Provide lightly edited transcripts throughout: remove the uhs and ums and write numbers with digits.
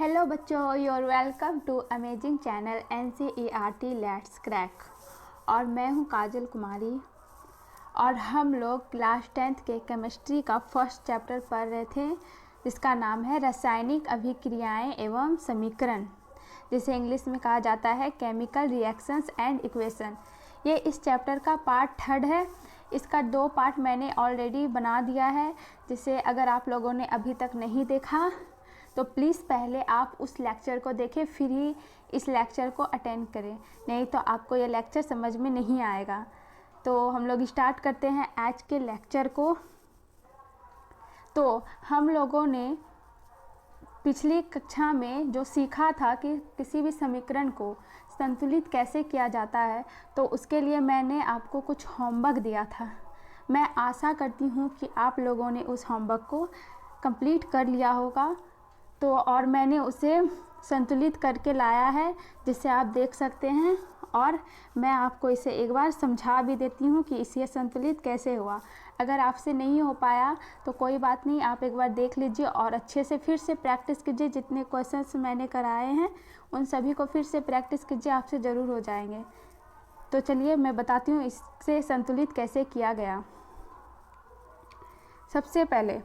Hello बच्चों, you are welcome to amazing channel NCERT let's crack. और मैं हूं काजल कुमारी और हम लोग क्लास 10th के केमिस्ट्री का फर्स्ट चैप्टर पढ़ रहे थे जिसका नाम है रासायनिक अभिक्रियाएं एवं समीकरण, जिसे इंग्लिश में कहा जाता है केमिकल रिएक्शंस एंड इक्वेशन। ये इस चैप्टर का पार्ट 3 है। इसका 2 पार्ट मैंने ऑलरेडी बना दिया है, जिसे अगर आप लोगों ने अभी तक नहीं देखा तो प्लीज़ पहले आप उस लेक्चर को देखें, फिर ही इस लेक्चर को अटेंड करें, नहीं तो आपको ये लेक्चर समझ में नहीं आएगा। तो हम लोग स्टार्ट करते हैं आज के लेक्चर को। तो हम लोगों ने पिछली कक्षा में जो सीखा था कि किसी भी समीकरण को संतुलित कैसे किया जाता है, तो उसके लिए मैंने आपको कुछ होमवर्क दिया था। मैं आशा करती हूँ कि आप लोगों ने उस होमवर्क को कंप्लीट कर लिया होगा। तो और मैंने उसे संतुलित करके लाया है, जिसे आप देख सकते हैं, और मैं आपको इसे एक बार समझा भी देती हूँ कि इसे संतुलित कैसे हुआ। अगर आपसे नहीं हो पाया तो कोई बात नहीं, आप एक बार देख लीजिए और अच्छे से फिर से प्रैक्टिस कीजिए। जितने क्वेश्चंस मैंने कराए हैं उन सभी को फिर से प्रैक्टिस कीजिए, आपसे ज़रूर हो जाएंगे। तो चलिए मैं बताती हूँ इससे संतुलित कैसे किया गया। सबसे पहले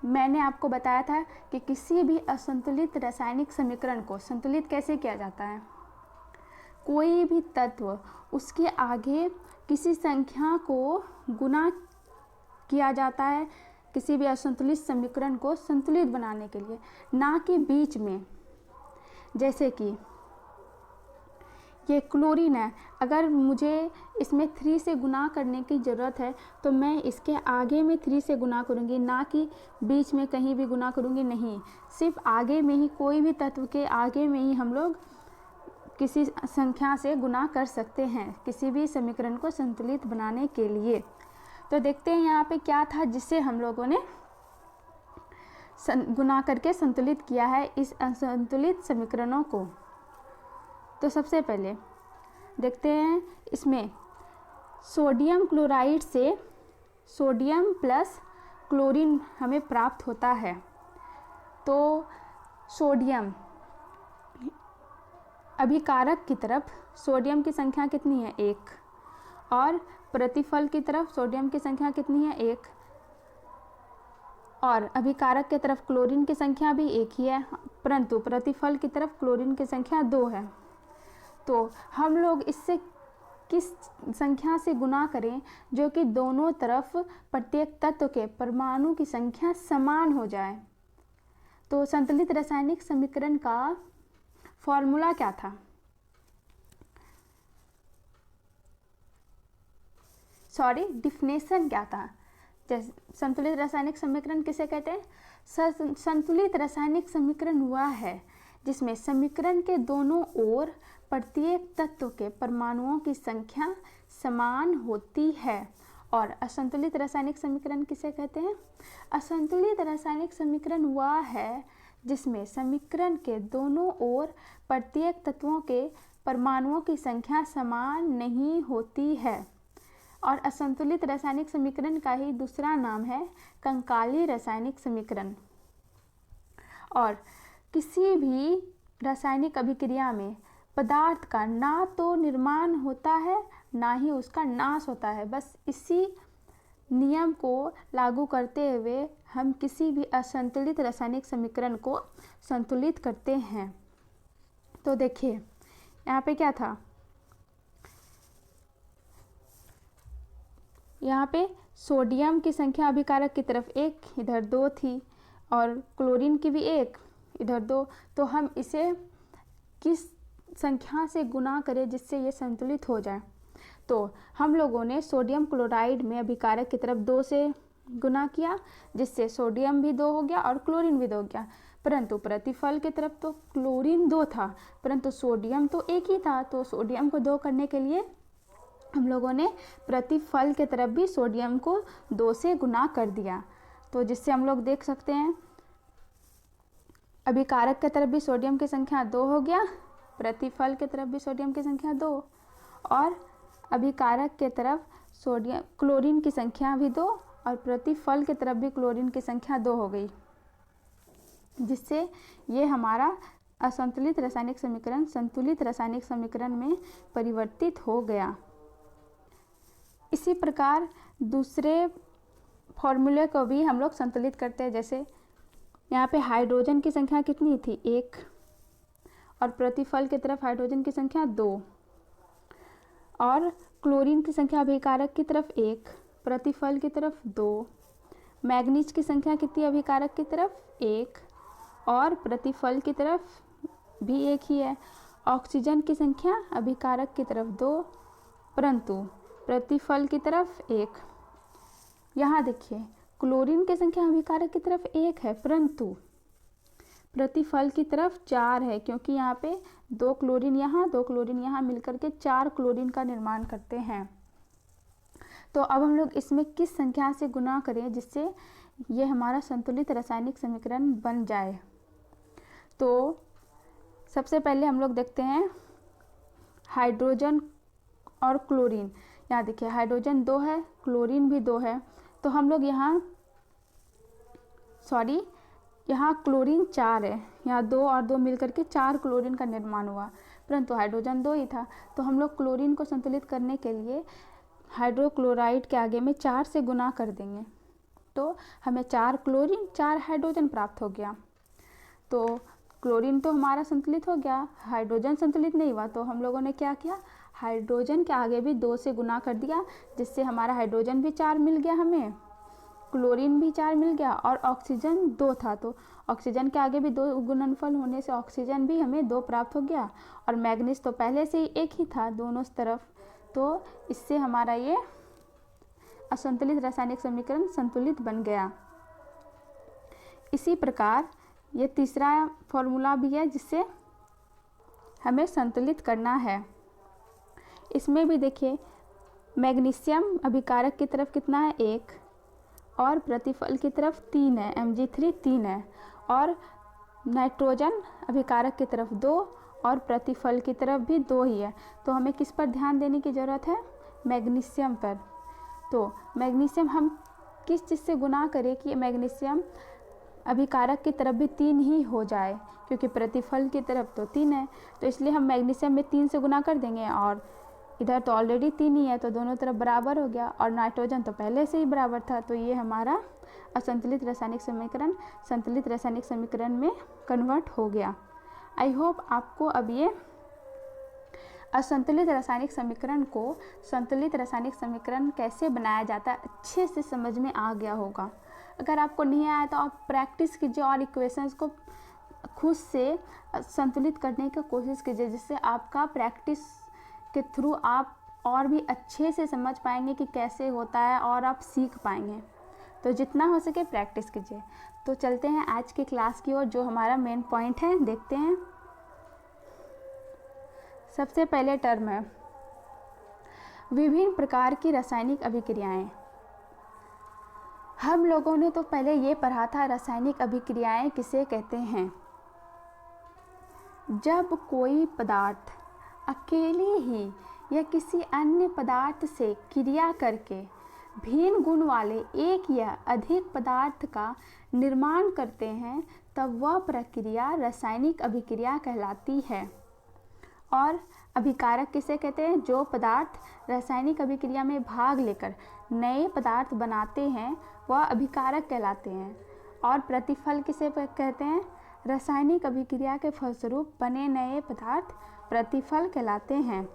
मैंने आपको बताया था कि किसी भी असंतुलित रासायनिक समीकरण को संतुलित कैसे किया जाता है। कोई भी तत्व उसके आगे किसी संख्या को गुना किया जाता है किसी भी असंतुलित समीकरण को संतुलित बनाने के लिए, ना कि बीच में। जैसे कि ये क्लोरीन है, अगर मुझे इसमें 3 से गुना करने की ज़रूरत है तो मैं इसके आगे में 3 से गुना करूँगी, ना कि बीच में कहीं भी गुना करूँगी। नहीं, सिर्फ आगे में ही, कोई भी तत्व के आगे में ही हम लोग किसी संख्या से गुना कर सकते हैं किसी भी समीकरण को संतुलित बनाने के लिए। तो देखते हैं यहाँ पे क्या था जिससे हम लोगों ने गुना करके संतुलित किया है इस असंतुलित समीकरणों को। तो सबसे पहले देखते हैं, इसमें सोडियम क्लोराइड से सोडियम प्लस क्लोरीन हमें प्राप्त होता है। तो सोडियम अभिकारक की तरफ सोडियम की संख्या कितनी है? 1। और प्रतिफल की तरफ सोडियम की संख्या कितनी है? 1। और अभिकारक की तरफ क्लोरीन की संख्या भी 1 ही है, परंतु प्रतिफल की तरफ क्लोरीन की संख्या 2 है। तो हम लोग इससे किस संख्या से गुना करें जो कि दोनों तरफ प्रत्येक तत्व के परमाणु की संख्या समान हो जाए। तो संतुलित रासायनिक समीकरण का फॉर्मूला क्या था? डिफिनेशन क्या था? जैसे संतुलित रासायनिक समीकरण किसे कहते हैं? संतुलित रासायनिक समीकरण हुआ है जिसमें समीकरण के दोनों ओर प्रत्येक तत्व के परमाणुओं की संख्या समान होती है। और असंतुलित रासायनिक समीकरण किसे कहते हैं? असंतुलित रासायनिक समीकरण हुआ है जिसमें समीकरण के दोनों ओर प्रत्येक तत्वों के परमाणुओं की संख्या समान नहीं होती है। और असंतुलित रासायनिक समीकरण का ही दूसरा नाम है कंकाली रासायनिक समीकरण। और किसी भी रासायनिक अभिक्रिया में पदार्थ का ना तो निर्माण होता है ना ही उसका नाश होता है। बस इसी नियम को लागू करते हुए हम किसी भी असंतुलित रासायनिक समीकरण को संतुलित करते हैं। तो देखिए यहाँ पे क्या था, यहाँ पे सोडियम की संख्या अभिकारक की तरफ 1, इधर 2 थी, और क्लोरीन की भी 1, इधर 2। तो हम इसे किस संख्या से गुना करें जिससे ये संतुलित हो जाए? तो हम लोगों ने सोडियम क्लोराइड में अभिकारक की तरफ 2 से गुना किया, जिससे सोडियम भी 2 हो गया और क्लोरीन भी 2 हो गया। परंतु प्रतिफल की तरफ तो क्लोरीन 2 था, परंतु सोडियम तो 1 ही था। तो सोडियम को 2 करने के लिए हम लोगों ने प्रतिफल की तरफ भी सोडियम को 2 से गुना कर दिया। तो जिससे हम लोग देख सकते हैं अभिकारक की तरफ भी सोडियम की संख्या 2 हो गया, प्रतिफल की तरफ भी सोडियम की संख्या 2, और अभिकारक की तरफ सोडियम क्लोरीन की संख्या भी 2, और प्रतिफल की तरफ भी क्लोरीन की संख्या 2 हो गई। जिससे ये हमारा असंतुलित रासायनिक समीकरण संतुलित रासायनिक समीकरण में परिवर्तित हो गया। इसी प्रकार दूसरे फॉर्मूले को भी हम लोग संतुलित करते हैं। जैसे यहाँ पे हाइड्रोजन की संख्या कितनी थी, 1, और प्रतिफल की तरफ हाइड्रोजन की संख्या 2, और क्लोरीन की संख्या अभिकारक की तरफ 1, प्रतिफल की तरफ 2, मैग्नीज की संख्या कितनी अभिकारक की तरफ 1 और प्रतिफल की तरफ भी 1 ही है। ऑक्सीजन की संख्या अभिकारक की तरफ 2 परंतु प्रतिफल की तरफ 1। यहाँ देखिए क्लोरीन की संख्या अभिकारक की तरफ 1 है परंतु प्रतिफल की तरफ 4 है, क्योंकि यहाँ पे 2 क्लोरीन यहाँ मिलकर के 4 क्लोरीन का निर्माण करते हैं। तो अब हम लोग इसमें किस संख्या से गुना करें जिससे ये हमारा संतुलित रासायनिक समीकरण बन जाए। तो सबसे पहले हम लोग देखते हैं हाइड्रोजन और क्लोरीन। यहाँ देखिए हाइड्रोजन 2 है, क्लोरीन भी 2 है, तो हम लोग यहाँ क्लोरीन 4 है, यहाँ 2 और 2 मिलकर के 4 क्लोरीन का निर्माण हुआ, परंतु हाइड्रोजन 2 ही था। तो हम लोग क्लोरीन को संतुलित करने के लिए हाइड्रोक्लोराइड के आगे में 4 से गुना कर देंगे, तो हमें 4 क्लोरीन 4 हाइड्रोजन प्राप्त हो गया। तो क्लोरीन तो हमारा संतुलित हो गया, हाइड्रोजन संतुलित नहीं हुआ, तो हम लोगों ने क्या किया, हाइड्रोजन के आगे भी 2 से गुना कर दिया, जिससे हमारा हाइड्रोजन भी 4 मिल गया, हमें क्लोरीन भी 4 मिल गया, और ऑक्सीजन 2 था तो ऑक्सीजन के आगे भी 2 गुणनफल होने से ऑक्सीजन भी हमें 2 प्राप्त हो गया, और मैग्नीज तो पहले से ही 1 ही था दोनों तरफ, तो इससे हमारा ये असंतुलित रासायनिक समीकरण संतुलित बन गया। इसी प्रकार ये तीसरा फॉर्मूला भी है जिससे हमें संतुलित करना है। इसमें भी देखिए मैग्नीशियम अभिकारक की तरफ कितना है, 1, और प्रतिफल की तरफ 3 है, Mg3 3 है, और नाइट्रोजन अभिकारक की तरफ 2 और प्रतिफल की तरफ भी 2 ही है। तो हमें किस पर ध्यान देने की ज़रूरत है, मैग्नीशियम पर। तो मैग्नीशियम हम किस चीज़ से गुना करें कि मैग्नीशियम अभिकारक की तरफ भी 3 ही हो जाए, क्योंकि प्रतिफल की तरफ तो 3 है, तो इसलिए हम मैग्नीशियम में 3 से गुना कर देंगे, और इधर तो ऑलरेडी 3 ही है तो दोनों तरफ बराबर हो गया, और नाइट्रोजन तो पहले से ही बराबर था, तो ये हमारा असंतुलित रासायनिक समीकरण संतुलित रासायनिक समीकरण में कन्वर्ट हो गया। आई होप आपको अब ये असंतुलित रासायनिक समीकरण को संतुलित रासायनिक समीकरण कैसे बनाया जाता है अच्छे से समझ में आ गया होगा। अगर आपको नहीं आया तो आप प्रैक्टिस कीजिए और इक्वेशंस को खुद से संतुलित करने की कोशिश कीजिए, जिससे आपका प्रैक्टिस के थ्रू आप और भी अच्छे से समझ पाएंगे कि कैसे होता है और आप सीख पाएंगे। तो जितना हो सके प्रैक्टिस कीजिए। तो चलते हैं आज की क्लास की ओर, जो हमारा मेन पॉइंट है देखते हैं। सबसे पहले टर्म है विभिन्न प्रकार की रासायनिक अभिक्रियाएं। हम लोगों ने तो पहले ये पढ़ा था रासायनिक अभिक्रियाएं किसे कहते हैं। जब कोई पदार्थ अकेले ही या किसी अन्य पदार्थ से क्रिया करके भिन्न गुण वाले एक या अधिक पदार्थ का निर्माण करते हैं, तब वह प्रक्रिया रासायनिक अभिक्रिया कहलाती है। और अभिकारक किसे कहते हैं, जो पदार्थ रासायनिक अभिक्रिया में भाग लेकर नए पदार्थ बनाते हैं वह अभिकारक कहलाते हैं। और प्रतिफल किसे कहते हैं, रासायनिक अभिक्रिया के फलस्वरूप बने नए पदार्थ प्रतिफल कहलाते हैं।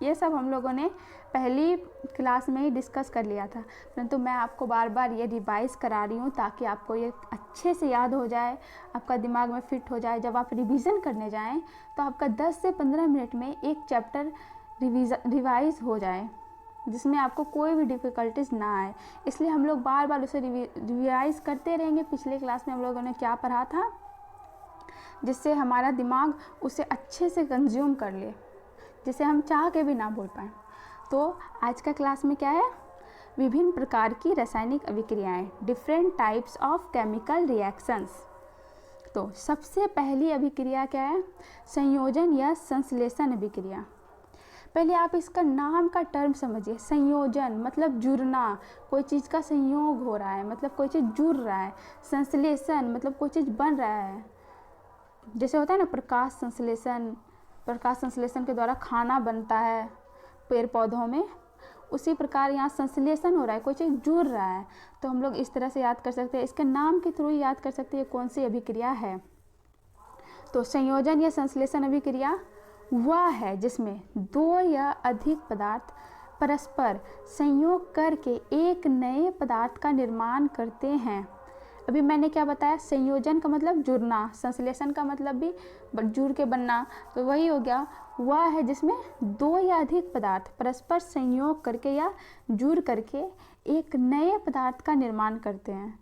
ये सब हम लोगों ने पहली क्लास में ही डिस्कस कर लिया था, परंतु मैं आपको बार बार ये रिवाइज़ करा रही हूँ ताकि आपको ये अच्छे से याद हो जाए, आपका दिमाग में फिट हो जाए। जब आप रिवीजन करने जाएं तो आपका 10 से 15 मिनट में एक चैप्टर रिवाइज़ हो जाए, जिसमें आपको कोई भी डिफ़िकल्टीज ना आए। इसलिए हम लोग बार बार उसे रिवाइज़ करते रहेंगे। पिछले क्लास में हम लोगों ने क्या पढ़ा था, जिससे हमारा दिमाग उसे अच्छे से कंज्यूम कर ले, जिसे हम चाह के भी ना भूल पाएँ। तो आज का क्लास में क्या है, विभिन्न प्रकार की रासायनिक अभिक्रियाएं, different types of chemical reactions. तो सबसे पहली अभिक्रिया क्या है, संयोजन या संश्लेषण अभिक्रिया। पहले आप इसका नाम का टर्म समझिए। संयोजन मतलब जुड़ना, कोई चीज़ का संयोग हो रहा है, मतलब कोई चीज़ जुड़ रहा है। संश्लेषण मतलब कोई चीज़ बन रहा है, जैसे होता है ना प्रकाश संश्लेषण, प्रकाश संश्लेषण के द्वारा खाना बनता है पेड़ पौधों में, उसी प्रकार यहाँ संश्लेषण हो रहा है, कोई चीज़ जुड़ रहा है। तो हम लोग इस तरह से याद कर सकते हैं, इसके नाम के थ्रू याद कर सकते हैं कौन सी अभिक्रिया है। तो संयोजन या संश्लेषण अभिक्रिया वह है जिसमें दो या अधिक पदार्थ परस्पर संयोग करके एक नए पदार्थ का निर्माण करते हैं। अभी मैंने क्या बताया, संयोजन का मतलब जुड़ना, संश्लेषण का मतलब भी जुड़ के बनना, तो वही हो गया। वह है जिसमें दो या अधिक पदार्थ परस्पर संयोग करके या जुड़ करके एक नए पदार्थ का निर्माण करते हैं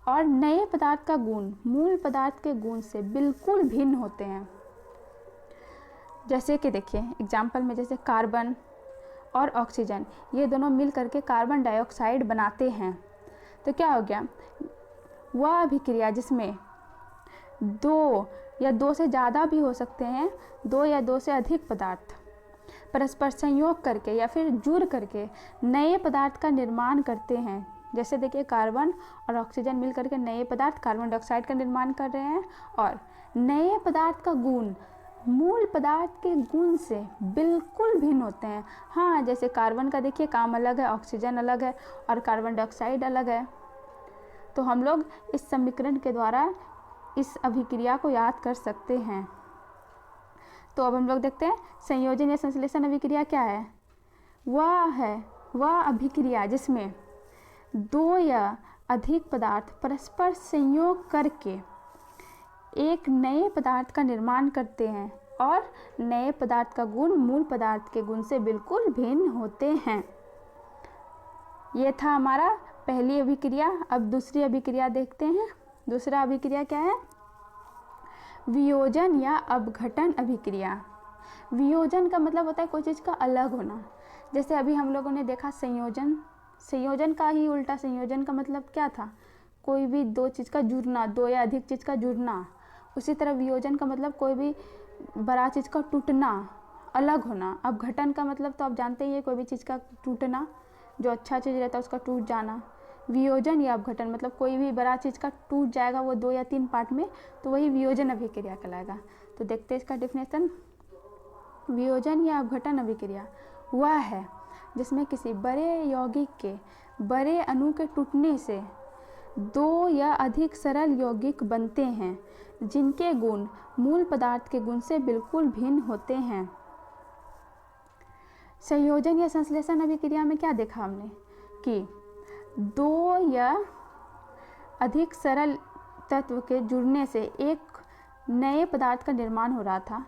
और नए पदार्थ का गुण मूल पदार्थ के गुण से बिल्कुल भिन्न होते हैं। जैसे कि देखिए एग्जाम्पल में, जैसे कार्बन और ऑक्सीजन, ये दोनों मिल करके कार्बन डाइऑक्साइड बनाते हैं। तो क्या हो गया, वह अभिक्रिया जिसमें दो या दो से ज़्यादा भी हो सकते हैं, दो या दो से अधिक पदार्थ परस्पर संयोग करके या फिर जुड़ करके नए पदार्थ का निर्माण करते हैं। जैसे देखिए कार्बन और ऑक्सीजन मिल करके नए पदार्थ कार्बन डाइऑक्साइड का निर्माण कर रहे हैं और नए पदार्थ का गुण मूल पदार्थ के गुण से बिल्कुल भिन्न होते हैं। हाँ, जैसे कार्बन का देखिए काम अलग है, ऑक्सीजन अलग है और कार्बन डाइऑक्साइड अलग है। तो हम लोग इस समीकरण के द्वारा इस अभिक्रिया को याद कर सकते हैं। तो अब हम लोग देखते हैं संयोजन या संश्लेषण अभिक्रिया क्या है। वह अभिक्रिया जिसमें दो या अधिक पदार्थ परस्पर संयोग करके एक नए पदार्थ का निर्माण करते हैं और नए पदार्थ का गुण मूल पदार्थ के गुण से बिल्कुल भिन्न होते हैं। ये था हमारा पहली अभिक्रिया। अब दूसरी अभिक्रिया देखते हैं। दूसरा अभिक्रिया क्या है, वियोजन या अपघटन अभिक्रिया। वियोजन का मतलब होता है कोई चीज़ का अलग होना। जैसे अभी हम लोगों ने देखा संयोजन, संयोजन का ही उल्टा, संयोजन का मतलब क्या था, कोई भी दो चीज़ का जुड़ना, दो या अधिक चीज़ का जुड़ना। उसी तरह वियोजन का मतलब कोई भी बड़ा चीज़ का टूटना, अलग होना। अपघटन का मतलब तो आप जानते ही है, कोई भी चीज़ का टूटना, जो अच्छा चीज़ रहता है उसका टूट जाना। वियोजन या अपघटन मतलब कोई भी बड़ा चीज़ का टूट जाएगा वो दो या तीन पार्ट में, तो वही वियोजन अभिक्रिया कहलाएगा। तो देखते हैं इसका डेफिनेशन। वियोजन या अपघटन अभिक्रिया वह है जिसमें किसी बड़े यौगिक के बड़े अणु के टूटने से दो या अधिक सरल यौगिक बनते हैं जिनके गुण मूल पदार्थ के गुण से बिल्कुल भिन्न होते हैं। संयोजन या संश्लेषण अभिक्रिया में क्या देखा हमने कि दो या अधिक सरल तत्व के जुड़ने से एक नए पदार्थ का निर्माण हो रहा था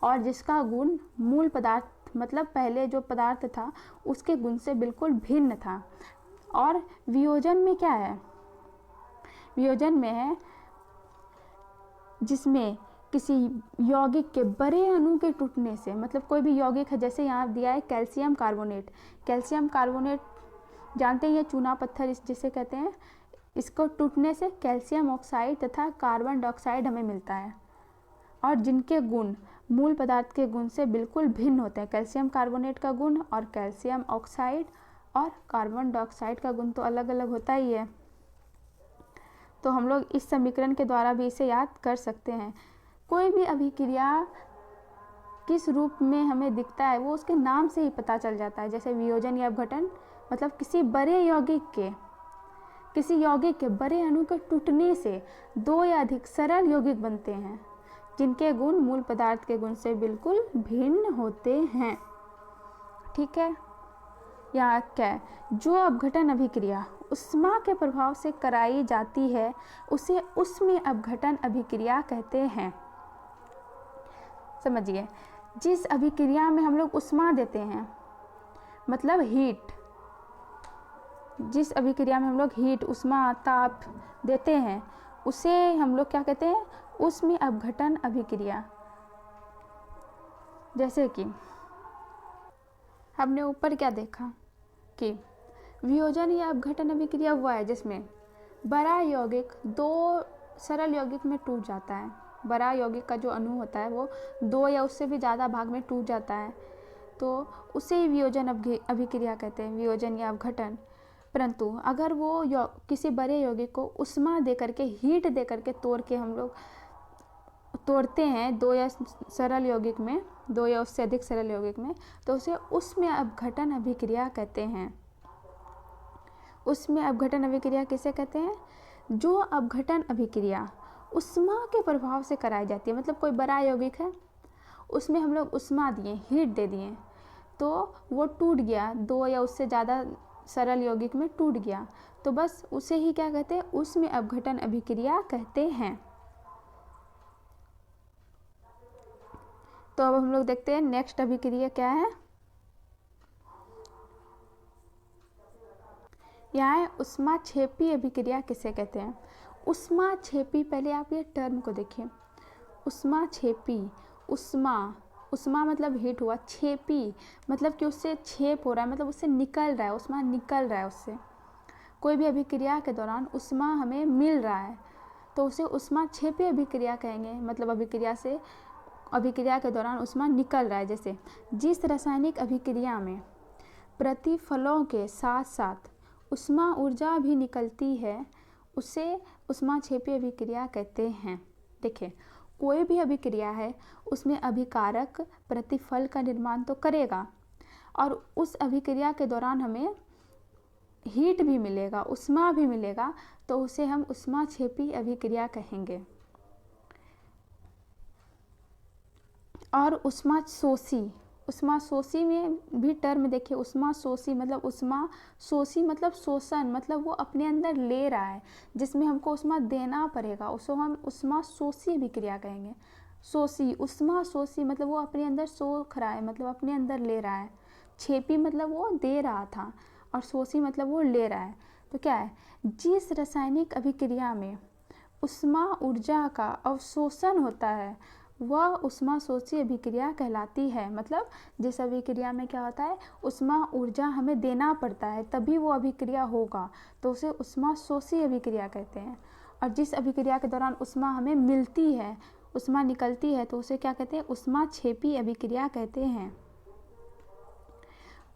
और जिसका गुण मूल पदार्थ मतलब पहले जो पदार्थ था उसके गुण से बिल्कुल भिन्न था। और वियोजन में क्या है, वियोजन में है जिसमें किसी यौगिक के बड़े अणु के टूटने से, मतलब कोई भी यौगिक है, जैसे यहाँ दिया है कैल्शियम कार्बोनेट। कैल्शियम कार्बोनेट जानते हैं, ये चूना पत्थर जिसे कहते हैं, इसको टूटने से कैल्शियम ऑक्साइड तथा कार्बन डाइऑक्साइड हमें मिलता है और जिनके गुण मूल पदार्थ के गुण से बिल्कुल भिन्न होते हैं। कैल्शियम कार्बोनेट का गुण और कैल्शियम ऑक्साइड और कार्बन डाइऑक्साइड का गुण तो अलग अलग होता ही है। तो हम लोग इस समीकरण के द्वारा भी इसे याद कर सकते हैं। कोई भी अभिक्रिया किस रूप में हमें दिखता है वो उसके नाम से ही पता चल जाता है। जैसे वियोजन या अपघटन मतलब किसी यौगिक के बड़े अणु के टूटने से दो या अधिक सरल यौगिक बनते हैं जिनके गुण मूल पदार्थ के गुण से बिल्कुल भिन्न होते हैं। ठीक है, यहाँ क्या है, जो अपघटन अभिक्रिया ऊष्मा के प्रभाव से कराई जाती है उसे ऊष्मीय अपघटन अभिक्रिया कहते हैं। समझिए, जिस अभिक्रिया में हम लोग ऊष्मा देते हैं मतलब हीट, जिस अभिक्रिया में हम लोग हीट ऊष्मा ताप देते हैं उसे हम लोग क्या कहते हैं, ऊष्मीय अपघटन अभिक्रिया। जैसे कि हमने ऊपर क्या देखा कि वियोजन या अपघटन अभिक्रिया हुआ है जिसमें बड़ा यौगिक दो सरल यौगिक में टूट जाता है। बड़ा यौगिक का जो अणु होता है वो दो या उससे भी ज़्यादा भाग में टूट जाता है तो उसे ही वियोजन अभिक्रिया कहते हैं, वियोजन या अवघटन। परंतु अगर वो किसी बड़े यौगिक को उष्मा दे करके, हीट दे करके तोड़ के हम लोग तोड़ते हैं दो या सरल यौगिक में, दो या उससे अधिक सरल यौगिक में, तो उसे उसमें अपघटन अभिक्रिया कहते हैं। उसमें अपघटन अभिक्रिया किसे कहते हैं? जो अपघटन अभिक्रिया उष्मा के प्रभाव से कराई जाती है। मतलब कोई बड़ा यौगिक है, उसमें हम लोग उष्मा दिए, हीट दे दिए, तो वो टूट गया, दो या उससे ज़्यादा सरल यौगिक में टूट गया, तो बस उसे ही क्या कहते हैं? उसमें अपघटन अभिक्रिया कहते हैं। तो अब हम लोग देखते हैं नेक्स्ट अभिक्रिया क्या है। यहाँ है ऊष्माक्षेपी अभिक्रिया किसे कहते हैं? ऊष्माक्षेपी, पहले आप ये टर्म को देखिए। ऊष्माक्षेपी, उष्मा मतलब हीट हुआ, छेपी मतलब कि उससे छेप हो रहा है, मतलब उससे निकल रहा है, उष्मा निकल रहा है उससे। कोई भी अभिक्रिया के दौरान उष्मा हमें मिल रहा है तो उसे ऊष्माक्षेपी अभिक्रिया कहेंगे। मतलब अभिक्रिया के दौरान उष्मा निकल रहा है। जैसे जिस रासायनिक अभिक्रिया में प्रतिफलों के साथ साथ उष्मा ऊर्जा भी निकलती है, उसे ऊष्माक्षेपी अभिक्रिया कहते हैं। देखिए, कोई भी अभिक्रिया है उसमें अभिकारक प्रतिफल का निर्माण तो करेगा और उस अभिक्रिया के दौरान हमें हीट भी मिलेगा, उष्मा भी मिलेगा, तो उसे हम ऊष्माक्षेपी अभिक्रिया कहेंगे। और उष्मा शोषी में भी टर्म देखिए। उष्मा शोषी मतलब शोषण, मतलब वो अपने अंदर ले रहा है, जिसमें हमको उष्मा देना पड़ेगा, उसको हम उष्मा शोषी अभिक्रिया कहेंगे। उष्मा शोषी मतलब वो अपने अंदर सोख रहा है, मतलब अपने अंदर ले रहा है। छेपी मतलब वो दे रहा था और शोषी मतलब वो ले रहा है। तो क्या है? जिस रासायनिक अभिक्रिया में उष्मा ऊर्जा का अवशोषण होता है वह उष्मा शोषी अभिक्रिया कहलाती है। मतलब जिस अभिक्रिया में क्या होता है, उष्मा ऊर्जा हमें देना पड़ता है तभी वो अभिक्रिया होगा, तो उसे उष्मा शोषी अभिक्रिया कहते हैं। और जिस अभिक्रिया के दौरान उष्मा हमें मिलती है, उष्मा निकलती है, तो उसे क्या कहते हैं? ऊष्माक्षेपी अभिक्रिया कहते हैं।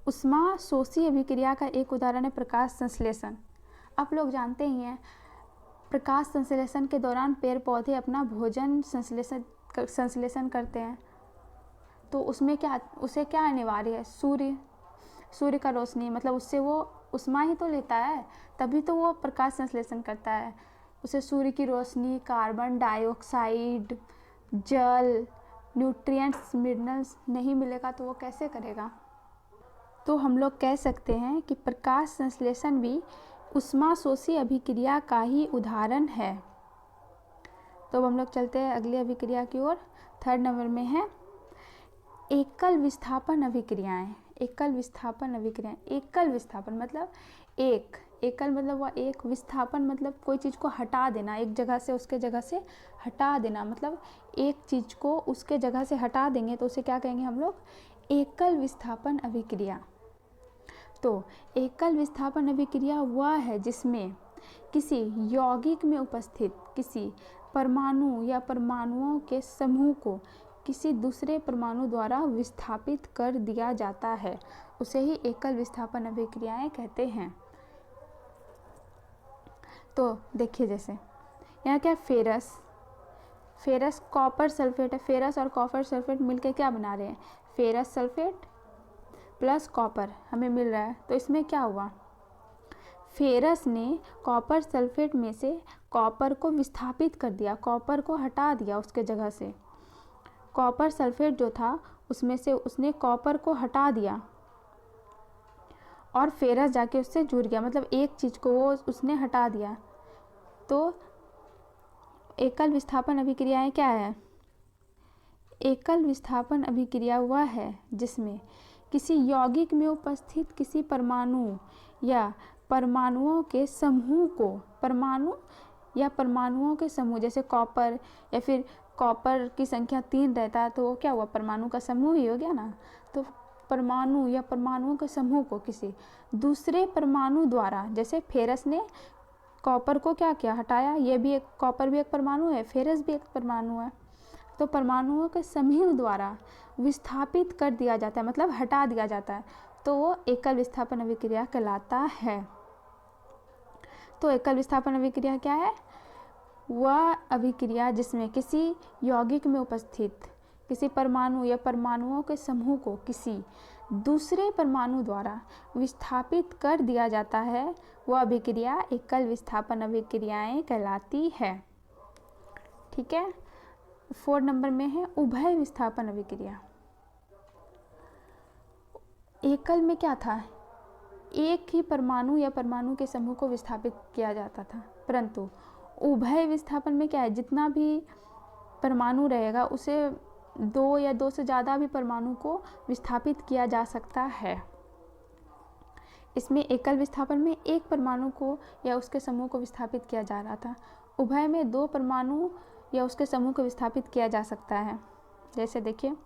उष्मा शोषी अभिक्रिया का एक उदाहरण है प्रकाश संश्लेषण। आप लोग जानते ही हैं, प्रकाश संश्लेषण के दौरान पेड़ पौधे अपना भोजन संश्लेषण करते हैं, तो उसे क्या अनिवार्य है? सूर्य का रोशनी, मतलब उससे वो उष्मा ही तो लेता है, तभी तो वो प्रकाश संश्लेषण करता है। उसे सूर्य की रोशनी, कार्बन डाइऑक्साइड, जल, न्यूट्रिएंट्स, मिनरल्स नहीं मिलेगा तो वो कैसे करेगा? तो हम लोग कह सकते हैं कि प्रकाश संश्लेषण भी उष्मा शोषी अभिक्रिया का ही उदाहरण है। तो अब हम लोग चलते हैं अगली अभिक्रिया की ओर। 3rd नंबर में है एकल विस्थापन अभिक्रियाएं। एकल विस्थापन मतलब एकल मतलब वह एक, विस्थापन मतलब कोई चीज़ को हटा देना, एक जगह से उसके जगह से हटा देना। मतलब एक चीज़ को उसके जगह से हटा देंगे तो उसे क्या कहेंगे हम लोग? एकल विस्थापन अभिक्रिया। तो एकल विस्थापन अभिक्रिया वह है जिसमें किसी यौगिक में उपस्थित किसी परमाणु या परमाणुओं के समूह को किसी दूसरे परमाणु द्वारा विस्थापित कर दिया जाता है, उसे ही एकल विस्थापन अभिक्रियाएं कहते हैं। तो देखिए, जैसे यहाँ क्या, फेरस कॉपर सल्फेट है। फेरस और कॉपर सल्फेट मिलकर क्या बना रहे हैं? फेरस सल्फेट प्लस कॉपर हमें मिल रहा है। तो इसमें क्या हुआ? फेरस ने कॉपर सल्फेट में से कॉपर को विस्थापित कर दिया, कॉपर को हटा दिया उसके जगह से। कॉपर सल्फेट जो था उसमें से उसने कॉपर को हटा दिया और फेरस जाके उससे जुड़ गया, मतलब एक चीज़ को वो उसने हटा दिया। तो एकल विस्थापन अभिक्रियाएं क्या है? एकल विस्थापन अभिक्रिया वह है जिसमें किसी यौगिक में उपस्थित किसी परमाणु या परमाणुओं के समूह को, परमाणु या परमाणुओं के समूह, जैसे कॉपर, या फिर कॉपर की संख्या 3 रहता है तो वो क्या हुआ? परमाणु का समूह ही हो गया ना। तो परमाणु या परमाणुओं के समूह को किसी दूसरे परमाणु द्वारा, जैसे फेरस ने कॉपर को क्या किया? हटाया। ये भी एक, कॉपर भी एक परमाणु है, फेरस भी एक परमाणु है। तो परमाणुओं के समूह द्वारा विस्थापित कर दिया जाता है, मतलब हटा दिया जाता है, तो वो एकल विस्थापन अभिक्रिया कहलाता है। तो एकल विस्थापन अभिक्रिया क्या है? वह अभिक्रिया जिसमें किसी यौगिक में उपस्थित किसी परमाणु या परमाणुओं के समूह को किसी दूसरे परमाणु द्वारा विस्थापित कर दिया जाता है, वह अभिक्रिया एकल विस्थापन अभिक्रियाएं कहलाती है। ठीक है। 4 नंबर में है उभय विस्थापन अभिक्रिया। एकल में क्या था? एक ही परमाणु या परमाणु के समूह को विस्थापित किया जाता था, परंतु उभय विस्थापन में क्या है? जितना भी परमाणु रहेगा उसे 2 या 2 से ज़्यादा भी परमाणु को विस्थापित किया जा सकता है। इसमें एकल विस्थापन में एक परमाणु को या उसके समूह को विस्थापित किया जा रहा था। उभय में 2 परमाणु या उसके समूह को विस्थापित किया जा सकता है। जैसे देखिए,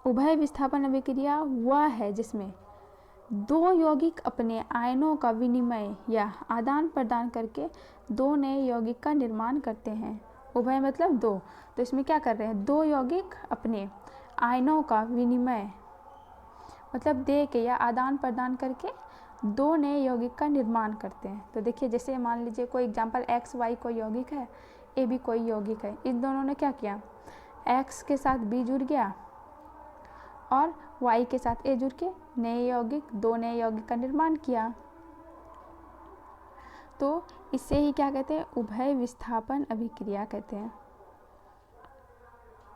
उभय विस्थापन अभिक्रिया वह है जिसमें 2 यौगिक अपने आयनों का विनिमय या आदान प्रदान करके 2 नए यौगिक का निर्माण करते हैं। उभय मतलब 2, तो इसमें क्या कर रहे हैं? 2 यौगिक अपने आयनों का विनिमय मतलब दे के या आदान प्रदान करके 2 नए यौगिक का निर्माण करते हैं। तो देखिए, जैसे मान लीजिए कोई एग्जाम्पल एक्स वाई कोई यौगिक है, ए भी कोई यौगिक है। इन दोनों ने क्या किया? एक्स के साथ बी जुड़ गया और वाई के साथ ए जुड़ के नए यौगिक 2 नए यौगिक का निर्माण किया। तो इसे ही क्या कहते हैं? उभय विस्थापन अभिक्रिया कहते हैं।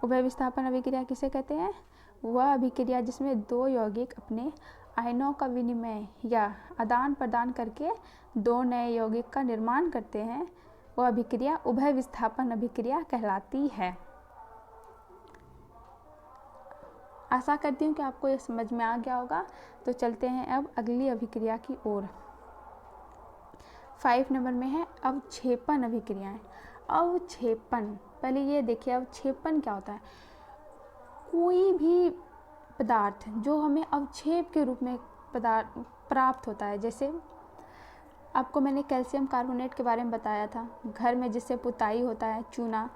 उभय विस्थापन अभिक्रिया किसे कहते हैं? वह अभिक्रिया जिसमें 2 यौगिक अपने आयनों का विनिमय या आदान प्रदान करके 2 नए यौगिक का निर्माण करते हैं, वह अभिक्रिया उभय विस्थापन अभिक्रिया कहलाती है। आशा करती हूँ कि आपको ये समझ में आ गया होगा। तो चलते हैं अब अगली अभिक्रिया की ओर। 5 नंबर में है अवक्षेपण अभिक्रियाएं। अवक्षेपण, पहले ये देखिए अवक्षेपण क्या होता है? कोई भी पदार्थ जो हमें अवक्षेप के रूप में पदार्थ प्राप्त होता है। जैसे आपको मैंने कैल्शियम कार्बोनेट के बारे में बताया था, घर में जिससे पुताई होता है चूना,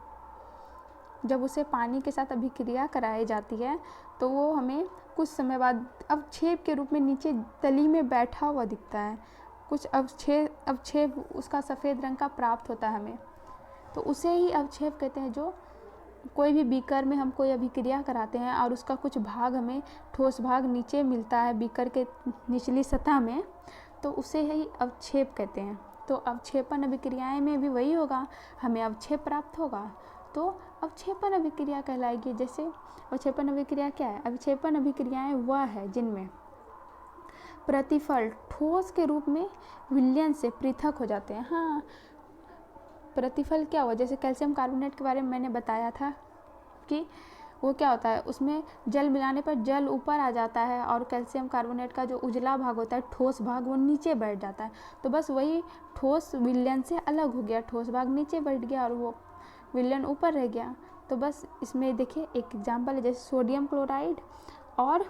जब उसे पानी के साथ अभिक्रिया कराई जाती है तो वो हमें कुछ समय बाद अवक्षेप के रूप में नीचे तली में बैठा हुआ दिखता है। कुछ अवक्षेप उसका सफ़ेद रंग का प्राप्त होता है हमें, तो उसे ही अवक्षेप कहते हैं। जो कोई भी बीकर में हम कोई अभिक्रिया कराते हैं और उसका कुछ भाग हमें ठोस भाग नीचे मिलता है बीकर के निचली सतह में, तो उसे ही अवक्षेप कहते हैं। तो अवक्षेपण अभिक्रियाएं में भी वही होगा, हमें अवक्षेप प्राप्त होगा तो अवक्षेपण अभिक्रिया कहलाएगी। जैसे अवक्षेपण अभिक्रिया क्या है? अवक्षेपण अभिक्रियाएं वह है जिनमें प्रतिफल ठोस के रूप में विलयन से पृथक हो जाते हैं। हाँ, प्रतिफल क्या हुआ? जैसे कैल्शियम कार्बोनेट के बारे में मैंने बताया था कि वो क्या होता है, उसमें जल मिलाने पर जल ऊपर आ जाता है और कैल्शियम कार्बोनेट का जो उजला भाग होता है ठोस भाग वो नीचे बैठ जाता है। तो बस वही ठोस विलयन से अलग हो गया, ठोस भाग नीचे बैठ गया और वो विलयन ऊपर रह गया। तो बस इसमें देखिए एक एग्जांपल है, जैसे सोडियम क्लोराइड और